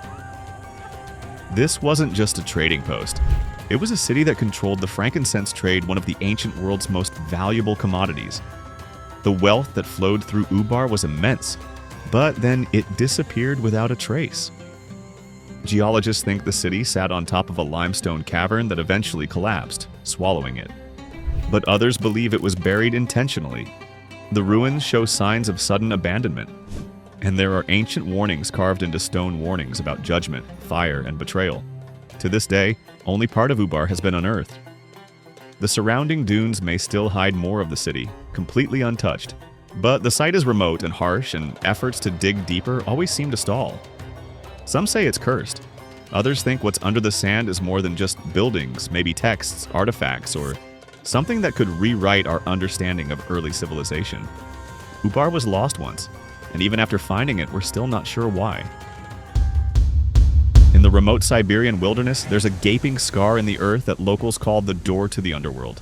This wasn't just a trading post. It was a city that controlled the frankincense trade, one of the ancient world's most valuable commodities. The wealth that flowed through Ubar was immense, but then it disappeared without a trace. Geologists think the city sat on top of a limestone cavern that eventually collapsed, swallowing it. But others believe it was buried intentionally. The ruins show signs of sudden abandonment, and there are ancient warnings carved into stone warnings about judgment, fire, and betrayal. To this day, only part of Ubar has been unearthed. The surrounding dunes may still hide more of the city, completely untouched. But the site is remote and harsh, and efforts to dig deeper always seem to stall. Some say it's cursed. Others think what's under the sand is more than just buildings, maybe texts, artifacts, or something that could rewrite our understanding of early civilization. Ubar was lost once, and even after finding it, we're still not sure why. In the remote Siberian wilderness, there's a gaping scar in the earth that locals call the door to the underworld.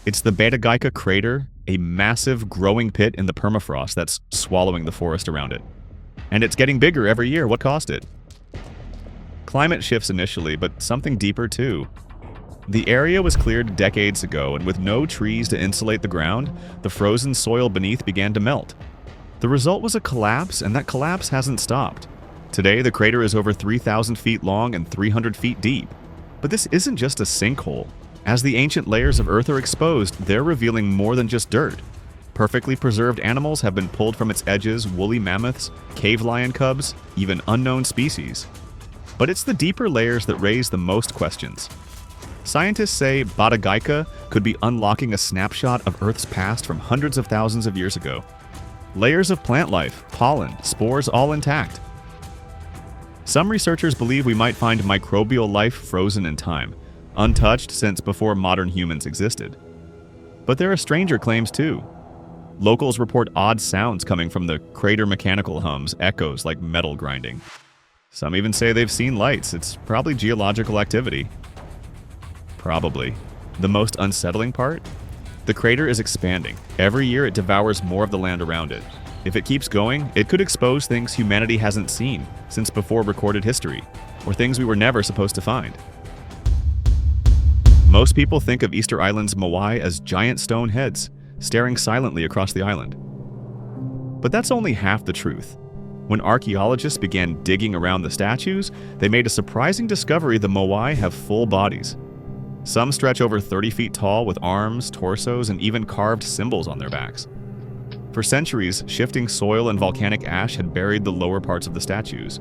It's the Beta Gaica crater, a massive growing pit in the permafrost that's swallowing the forest around it. And it's getting bigger every year. What caused it? Climate shifts initially, but something deeper too. The area was cleared decades ago, and with no trees to insulate the ground, the frozen soil beneath began to melt. The result was a collapse, and that collapse hasn't stopped. Today, the crater is over 3,000 feet long and 300 feet deep. But this isn't just a sinkhole. As the ancient layers of Earth are exposed, they're revealing more than just dirt. Perfectly preserved animals have been pulled from its edges, woolly mammoths, cave lion cubs, even unknown species. But it's the deeper layers that raise the most questions. Scientists say Bata Ghaika could be unlocking a snapshot of Earth's past from hundreds of thousands of years ago. Layers of plant life, pollen, spores all intact. Some researchers believe we might find microbial life frozen in time, untouched since before modern humans existed. But there are stranger claims too. Locals report odd sounds coming from the crater, mechanical hums, echoes like metal grinding. Some even say they've seen lights. It's probably geological activity. Probably. The most unsettling part? The crater is expanding. Every year it devours more of the land around it. If it keeps going, it could expose things humanity hasn't seen since before recorded history, or things we were never supposed to find. Most people think of Easter Island's moai as giant stone heads, staring silently across the island. But that's only half the truth. When archaeologists began digging around the statues, they made a surprising discovery: the moai have full bodies. Some stretch over 30 feet tall with arms, torsos, and even carved symbols on their backs. For centuries, shifting soil and volcanic ash had buried the lower parts of the statues.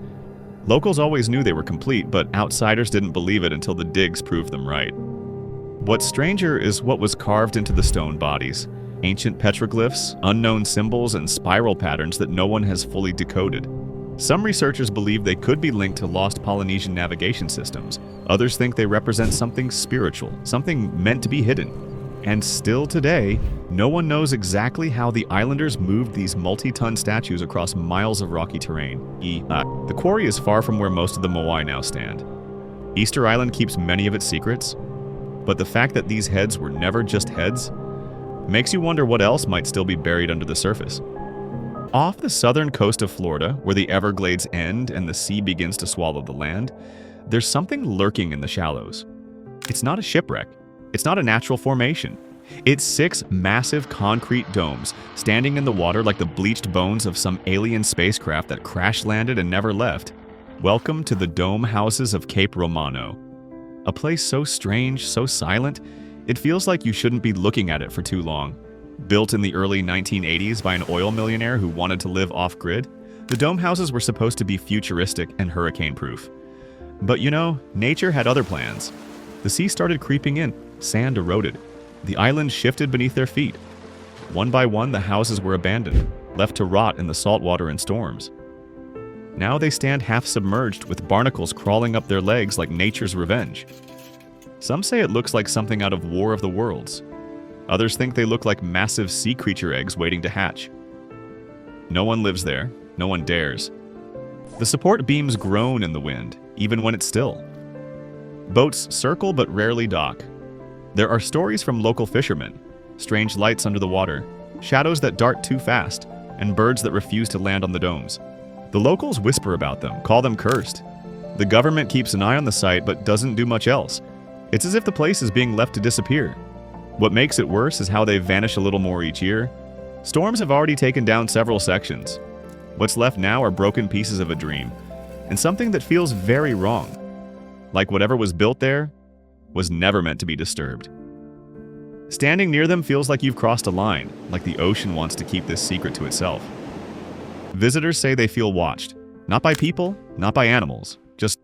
Locals always knew they were complete, but outsiders didn't believe it until the digs proved them right. What's stranger is what was carved into the stone bodies: ancient petroglyphs, unknown symbols, and spiral patterns that no one has fully decoded. Some researchers believe they could be linked to lost Polynesian navigation systems. Others think they represent something spiritual, something meant to be hidden. And still today, no one knows exactly how the islanders moved these multi-ton statues across miles of rocky terrain. The quarry is far from where most of the moai now stand. Easter Island keeps many of its secrets, but the fact that these heads were never just heads makes you wonder what else might still be buried under the surface. Off the southern coast of Florida, where the Everglades end and the sea begins to swallow the land, there's something lurking in the shallows. It's not a shipwreck. It's not a natural formation. It's 6 massive concrete domes standing in the water like the bleached bones of some alien spacecraft that crash-landed and never left. Welcome to the dome houses of Cape Romano. A place so strange, so silent, it feels like you shouldn't be looking at it for too long. Built in the early 1980s by an oil millionaire who wanted to live off-grid, the dome houses were supposed to be futuristic and hurricane-proof. But you know, nature had other plans. The sea started creeping in, sand eroded. The island shifted beneath their feet. One by one, the houses were abandoned, left to rot in the salt water and storms. Now they stand half-submerged with barnacles crawling up their legs like nature's revenge. Some say it looks like something out of War of the Worlds. Others think they look like massive sea creature eggs waiting to hatch. No one lives there. No one dares. The support beams groan in the wind, even when it's still. Boats circle but rarely dock. There are stories from local fishermen, strange lights under the water, shadows that dart too fast, and birds that refuse to land on the domes. The locals whisper about them, call them cursed. The government keeps an eye on the site but doesn't do much else. It's as if the place is being left to disappear. What makes it worse is how they vanish a little more each year. Storms have already taken down several sections. What's left now are broken pieces of a dream, and something that feels very wrong. Like whatever was built there was never meant to be disturbed. Standing near them feels like you've crossed a line, like the ocean wants to keep this secret to itself. Visitors say they feel watched. Not by people, not by animals, just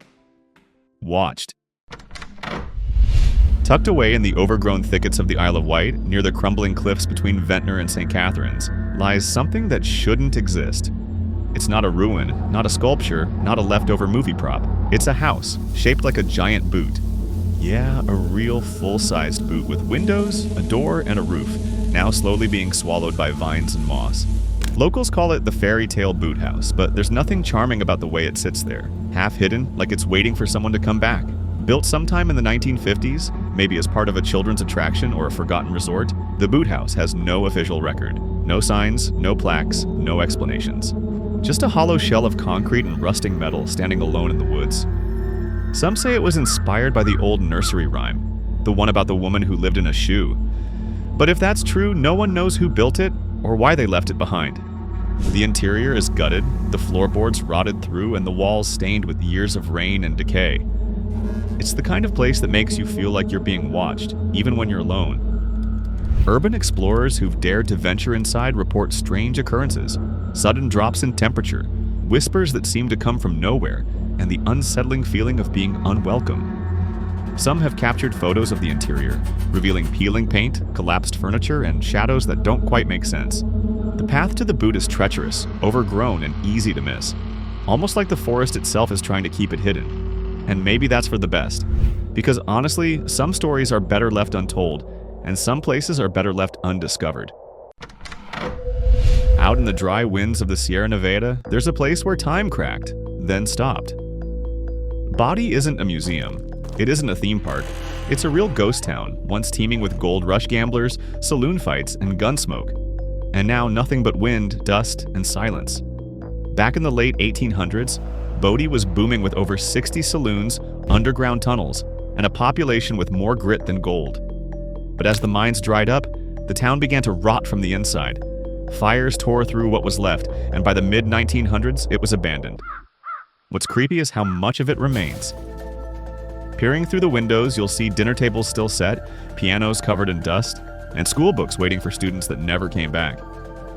watched. Tucked away in the overgrown thickets of the Isle of Wight, near the crumbling cliffs between Ventnor and St. Catharines, lies something that shouldn't exist. It's not a ruin, not a sculpture, not a leftover movie prop. It's a house, shaped like a giant boot. Yeah, a real full-sized boot with windows, a door, and a roof, now slowly being swallowed by vines and moss. Locals call it the fairy tale boot house, but there's nothing charming about the way it sits there, half hidden, like it's waiting for someone to come back. Built sometime in the 1950s, maybe as part of a children's attraction or a forgotten resort, the boot house has no official record. No signs, no plaques, no explanations. Just a hollow shell of concrete and rusting metal standing alone in the woods. Some say it was inspired by the old nursery rhyme, the one about the woman who lived in a shoe. But if that's true, no one knows who built it or why they left it behind. The interior is gutted, the floorboards rotted through, and the walls stained with years of rain and decay. It's the kind of place that makes you feel like you're being watched, even when you're alone. Urban explorers who've dared to venture inside report strange occurrences, sudden drops in temperature, whispers that seem to come from nowhere, and the unsettling feeling of being unwelcome. Some have captured photos of the interior, revealing peeling paint, collapsed furniture, and shadows that don't quite make sense. The path to the boot is treacherous, overgrown, and easy to miss, almost like the forest itself is trying to keep it hidden. And maybe that's for the best, because honestly, some stories are better left untold, and some places are better left undiscovered. Out in the dry winds of the Sierra Nevada, there's a place where time cracked, then stopped. Body isn't a museum. It isn't a theme park. It's a real ghost town, once teeming with gold rush gamblers, saloon fights, and gun smoke. And now nothing but wind, dust, and silence. Back in the late 1800s, Bodie was booming with over 60 saloons, underground tunnels, and a population with more grit than gold. But as the mines dried up, the town began to rot from the inside. Fires tore through what was left, and by the mid-1900s, it was abandoned. What's creepy is how much of it remains. Peering through the windows, you'll see dinner tables still set, pianos covered in dust, and school books waiting for students that never came back.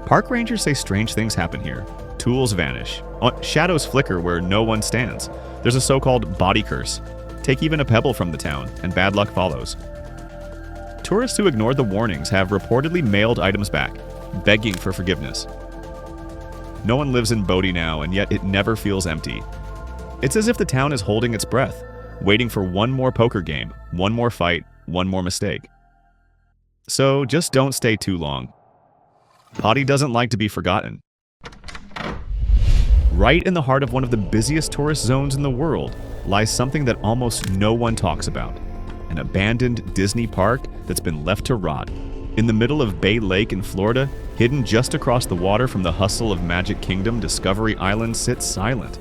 Park rangers say strange things happen here. Tools vanish. Shadows flicker where no one stands. There's a so-called body curse. Take even a pebble from the town, and bad luck follows. Tourists who ignored the warnings have reportedly mailed items back, begging for forgiveness. No one lives in Bodie now, and yet it never feels empty. It's as if the town is holding its breath, waiting for one more poker game, one more fight, one more mistake. So just don't stay too long. Bodie doesn't like to be forgotten. Right in the heart of one of the busiest tourist zones in the world lies something that almost no one talks about. An abandoned Disney park that's been left to rot. In the middle of Bay Lake in Florida, hidden just across the water from the hustle of Magic Kingdom, Discovery Island sits silent.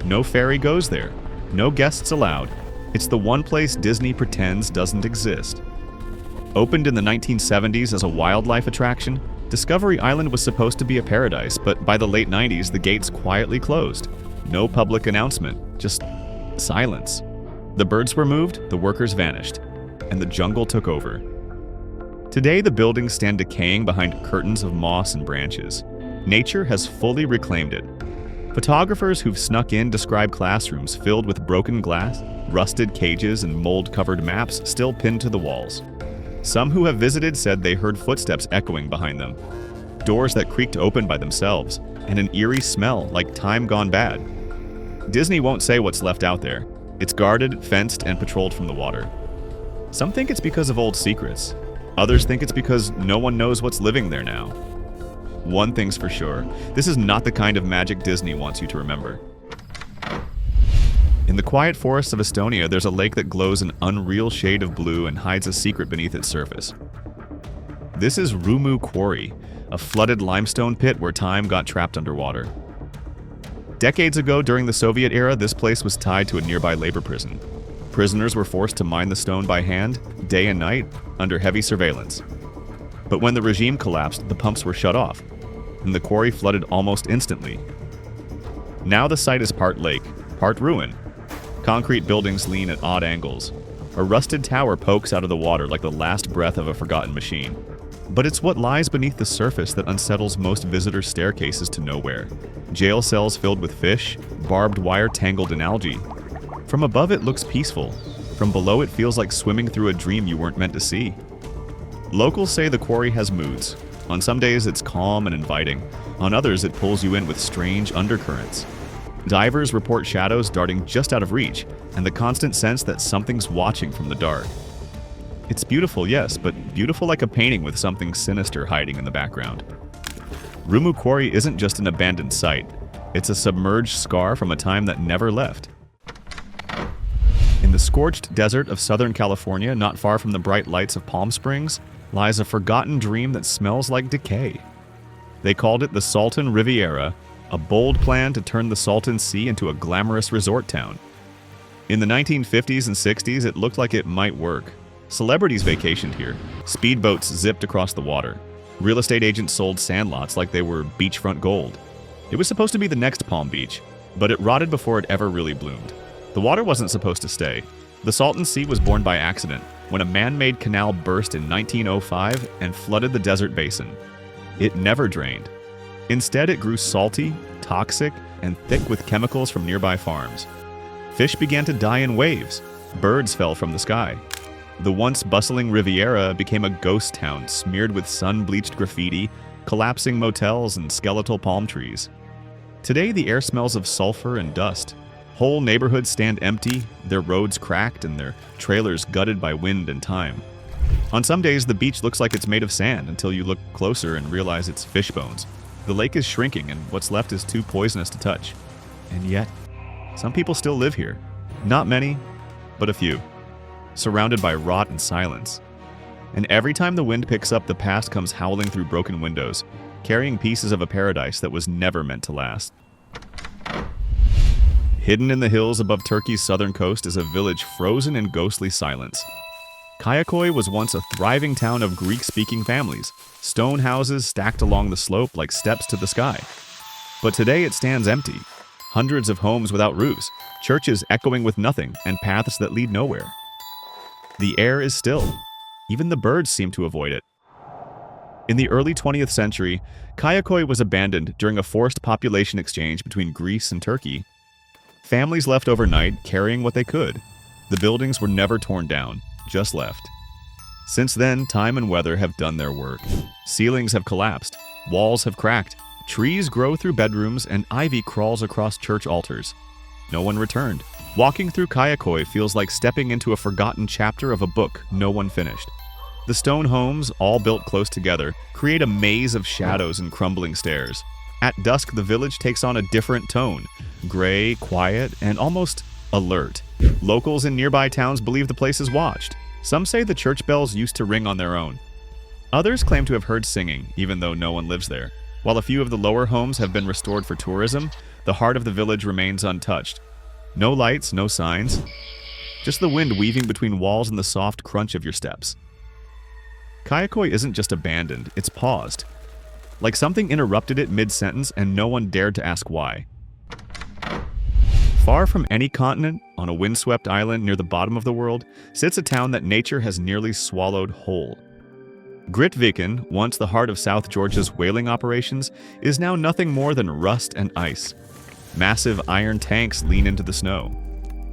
No ferry goes there. No guests allowed. It's the one place Disney pretends doesn't exist. Opened in the 1970s as a wildlife attraction, Discovery Island was supposed to be a paradise, but by the late 90s, the gates quietly closed. No public announcement, just silence. The birds were moved, the workers vanished, and the jungle took over. Today, the buildings stand decaying behind curtains of moss and branches. Nature has fully reclaimed it. Photographers who've snuck in describe classrooms filled with broken glass, rusted cages, and mold-covered maps still pinned to the walls. Some who have visited said they heard footsteps echoing behind them, doors that creaked open by themselves, and an eerie smell like time gone bad. Disney won't say what's left out there. It's guarded, fenced, and patrolled from the water. Some think it's because of old secrets. Others think it's because no one knows what's living there now. One thing's for sure, this is not the kind of magic Disney wants you to remember. In the quiet forests of Estonia, there's a lake that glows an unreal shade of blue and hides a secret beneath its surface. This is Rumu Quarry, a flooded limestone pit where time got trapped underwater. Decades ago, during the Soviet era, this place was tied to a nearby labor prison. Prisoners were forced to mine the stone by hand, day and night, under heavy surveillance. But when the regime collapsed, the pumps were shut off, and the quarry flooded almost instantly. Now the site is part lake, part ruin. Concrete buildings lean at odd angles. A rusted tower pokes out of the water like the last breath of a forgotten machine. But it's what lies beneath the surface that unsettles most visitors' staircases to nowhere. Jail cells filled with fish, barbed wire tangled in algae. From above it looks peaceful. From below it feels like swimming through a dream you weren't meant to see. Locals say the quarry has moods. On some days it's calm and inviting. On others it pulls you in with strange undercurrents. Divers report shadows darting just out of reach, and the constant sense that something's watching from the dark. It's beautiful, yes, but beautiful like a painting with something sinister hiding in the background. Rumu Quarry isn't just an abandoned site. It's a submerged scar from a time that never left. In the scorched desert of Southern California, not far from the bright lights of Palm Springs, lies a forgotten dream that smells like decay. They called it the Salton Riviera, a bold plan to turn the Salton Sea into a glamorous resort town. In the 1950s and 60s, it looked like it might work. Celebrities vacationed here. Speedboats zipped across the water. Real estate agents sold sandlots like they were beachfront gold. It was supposed to be the next Palm Beach, but it rotted before it ever really bloomed. The water wasn't supposed to stay. The Salton Sea was born by accident when a man-made canal burst in 1905 and flooded the desert basin. It never drained. Instead, it grew salty, toxic, and thick with chemicals from nearby farms. Fish began to die in waves. Birds fell from the sky. The once bustling Riviera became a ghost town smeared with sun-bleached graffiti, collapsing motels, and skeletal palm trees. Today, the air smells of sulfur and dust. Whole neighborhoods stand empty, their roads cracked, and their trailers gutted by wind and time. On some days, the beach looks like it's made of sand until you look closer and realize it's fish bones. The lake is shrinking, and what's left is too poisonous to touch. And yet, some people still live here. Not many, but a few. Surrounded by rot and silence. And every time the wind picks up, the past comes howling through broken windows, carrying pieces of a paradise that was never meant to last. Hidden in the hills above Turkey's southern coast is a village frozen in ghostly silence. Kayakoi was once a thriving town of Greek-speaking families, stone houses stacked along the slope like steps to the sky. But today it stands empty. Hundreds of homes without roofs, churches echoing with nothing, and paths that lead nowhere. The air is still. Even the birds seem to avoid it. In the early 20th century, Kayakoi was abandoned during a forced population exchange between Greece and Turkey. Families left overnight, carrying what they could. The buildings were never torn down, just left. Since then, time and weather have done their work. Ceilings have collapsed, walls have cracked, trees grow through bedrooms, and ivy crawls across church altars. No one returned. Walking through Kayakoi feels like stepping into a forgotten chapter of a book no one finished. The stone homes, all built close together, create a maze of shadows and crumbling stairs. At dusk, the village takes on a different tone, gray, quiet, and almost alert. Locals in nearby towns believe the place is watched. Some say the church bells used to ring on their own. Others claim to have heard singing, even though no one lives there. While a few of the lower homes have been restored for tourism, the heart of the village remains untouched. No lights, no signs. Just the wind weaving between walls and the soft crunch of your steps. Kayakoi isn't just abandoned, it's paused. Like something interrupted it mid-sentence and no one dared to ask why. Far from any continent, on a windswept island near the bottom of the world, sits a town that nature has nearly swallowed whole. Grytviken, once the heart of South Georgia's whaling operations, is now nothing more than rust and ice. Massive iron tanks lean into the snow.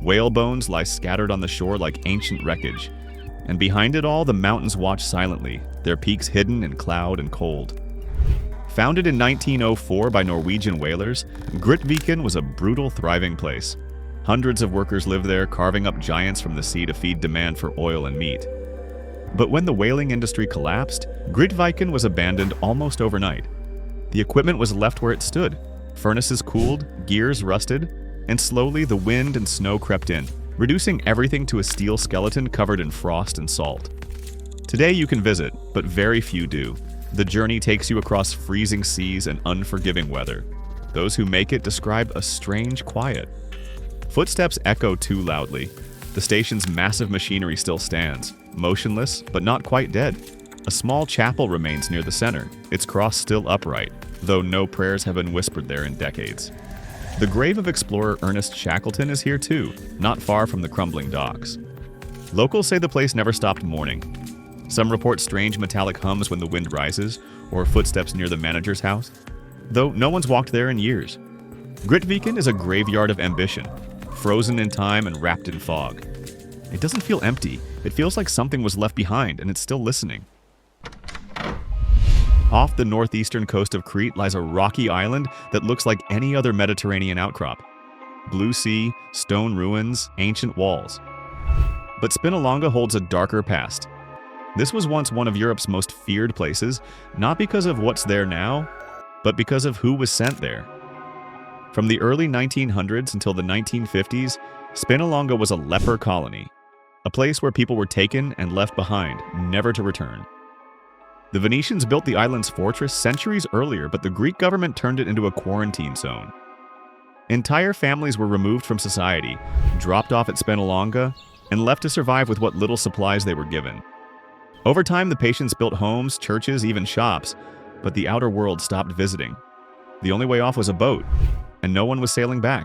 Whale bones lie scattered on the shore like ancient wreckage. And behind it all, the mountains watch silently, their peaks hidden in cloud and cold. Founded in 1904 by Norwegian whalers, Grytviken was a brutal, thriving place. Hundreds of workers lived there, carving up giants from the sea to feed demand for oil and meat. But when the whaling industry collapsed, Grytviken was abandoned almost overnight. The equipment was left where it stood. Furnaces cooled, gears rusted, and slowly the wind and snow crept in, reducing everything to a steel skeleton covered in frost and salt. Today you can visit, but very few do. The journey takes you across freezing seas and unforgiving weather. Those who make it describe a strange quiet. Footsteps echo too loudly. The station's massive machinery still stands, motionless but not quite dead. A small chapel remains near the center, its cross still upright, though no prayers have been whispered there in decades. The grave of explorer Ernest Shackleton is here too, not far from the crumbling docks. Locals say the place never stopped mourning. Some report strange metallic hums when the wind rises, or footsteps near the manager's house, though no one's walked there in years. Grytviken is a graveyard of ambition, frozen in time and wrapped in fog. It doesn't feel empty, it feels like something was left behind and it's still listening. Off the northeastern coast of Crete lies a rocky island that looks like any other Mediterranean outcrop. Blue sea, stone ruins, ancient walls. But Spinalonga holds a darker past. This was once one of Europe's most feared places, not because of what's there now, but because of who was sent there. From the early 1900s until the 1950s, Spinalonga was a leper colony, a place where people were taken and left behind, never to return. The Venetians built the island's fortress centuries earlier, but the Greek government turned it into a quarantine zone. Entire families were removed from society, dropped off at Spinalonga, and left to survive with what little supplies they were given. Over time, the patients built homes, churches, even shops, but the outer world stopped visiting. The only way off was a boat, and no one was sailing back.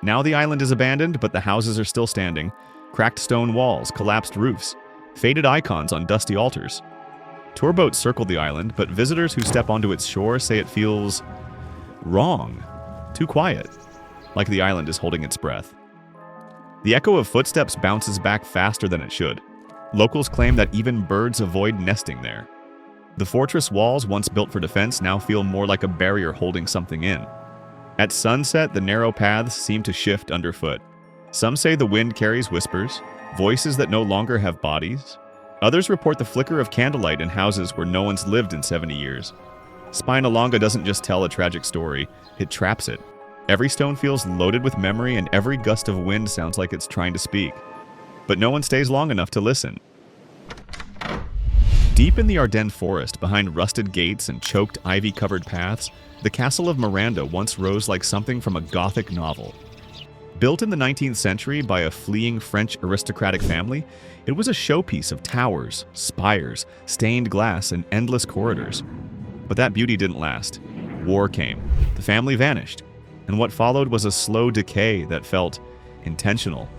Now the island is abandoned, but the houses are still standing. Cracked stone walls, collapsed roofs, faded icons on dusty altars. Tour boats circle the island, but visitors who step onto its shore say it feels wrong, too quiet, like the island is holding its breath. The echo of footsteps bounces back faster than it should. Locals claim that even birds avoid nesting there. The fortress walls, once built for defense, now feel more like a barrier holding something in. At sunset, the narrow paths seem to shift underfoot. Some say the wind carries whispers, voices that no longer have bodies. Others report the flicker of candlelight in houses where no one's lived in 70 years. Spinalonga doesn't just tell a tragic story, it traps it. Every stone feels loaded with memory, and every gust of wind sounds like it's trying to speak. But no one stays long enough to listen. Deep in the Ardennes forest, behind rusted gates and choked ivy-covered paths, the castle of Miranda once rose like something from a Gothic novel. Built in the 19th century by a fleeing French aristocratic family, it was a showpiece of towers, spires, stained glass, and endless corridors. But that beauty didn't last. War came. The family vanished. And what followed was a slow decay that felt intentional.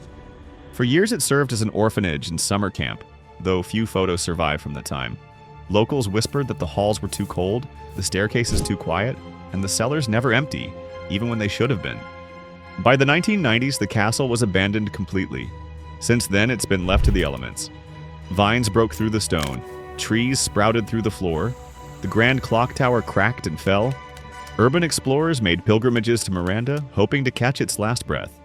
For years it served as an orphanage and summer camp, though few photos survive from the time. Locals whispered that the halls were too cold, the staircases too quiet, and the cellars never empty, even when they should have been. By the 1990s, the castle was abandoned completely. Since then, it's been left to the elements. Vines broke through the stone, trees sprouted through the floor, the grand clock tower cracked and fell. Urban explorers made pilgrimages to Miranda, hoping to catch its last breath.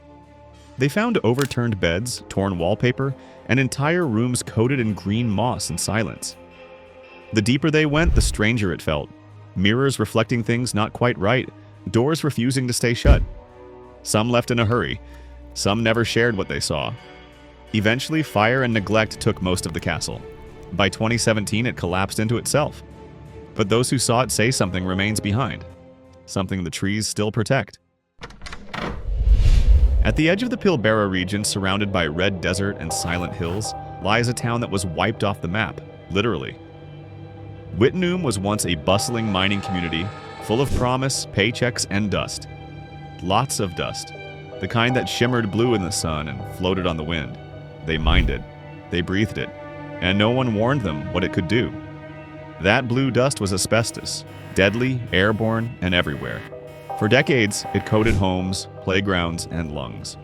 They found overturned beds, torn wallpaper, and entire rooms coated in green moss and silence. The deeper they went, the stranger it felt. Mirrors reflecting things not quite right, doors refusing to stay shut. Some left in a hurry, some never shared what they saw. Eventually, fire and neglect took most of the castle. By 2017, it collapsed into itself. But those who saw it say something remains behind. Something the trees still protect. At the edge of the Pilbara region, surrounded by red desert and silent hills, lies a town that was wiped off the map, literally. Wittenoom was once a bustling mining community, full of promise, paychecks, and dust. Lots of dust, the kind that shimmered blue in the sun and floated on the wind. They mined it, they breathed it, and no one warned them what it could do. That blue dust was asbestos, deadly, airborne, and everywhere. For decades, it coated homes, playgrounds, and lungs.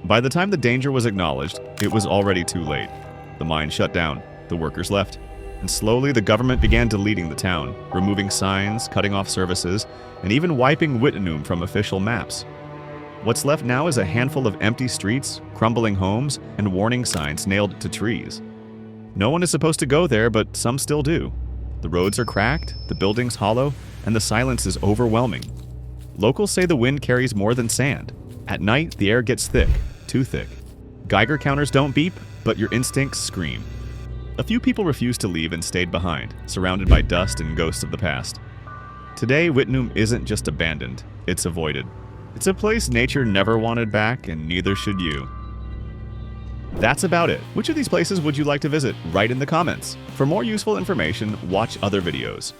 By the time the danger was acknowledged, it was already too late. The mine shut down, the workers left, and slowly the government began deleting the town, removing signs, cutting off services, and even wiping Wittenoom from official maps. What's left now is a handful of empty streets, crumbling homes, and warning signs nailed to trees. No one is supposed to go there, but some still do. The roads are cracked, the buildings hollow, and the silence is overwhelming. Locals say the wind carries more than sand. At night, the air gets thick, too thick. Geiger counters don't beep, but your instincts scream. A few people refused to leave and stayed behind, surrounded by dust and ghosts of the past. Today, Wittenoom isn't just abandoned, it's avoided. It's a place nature never wanted back, and neither should you. That's about it. Which of these places would you like to visit? Write in the comments. For more useful information, watch other videos.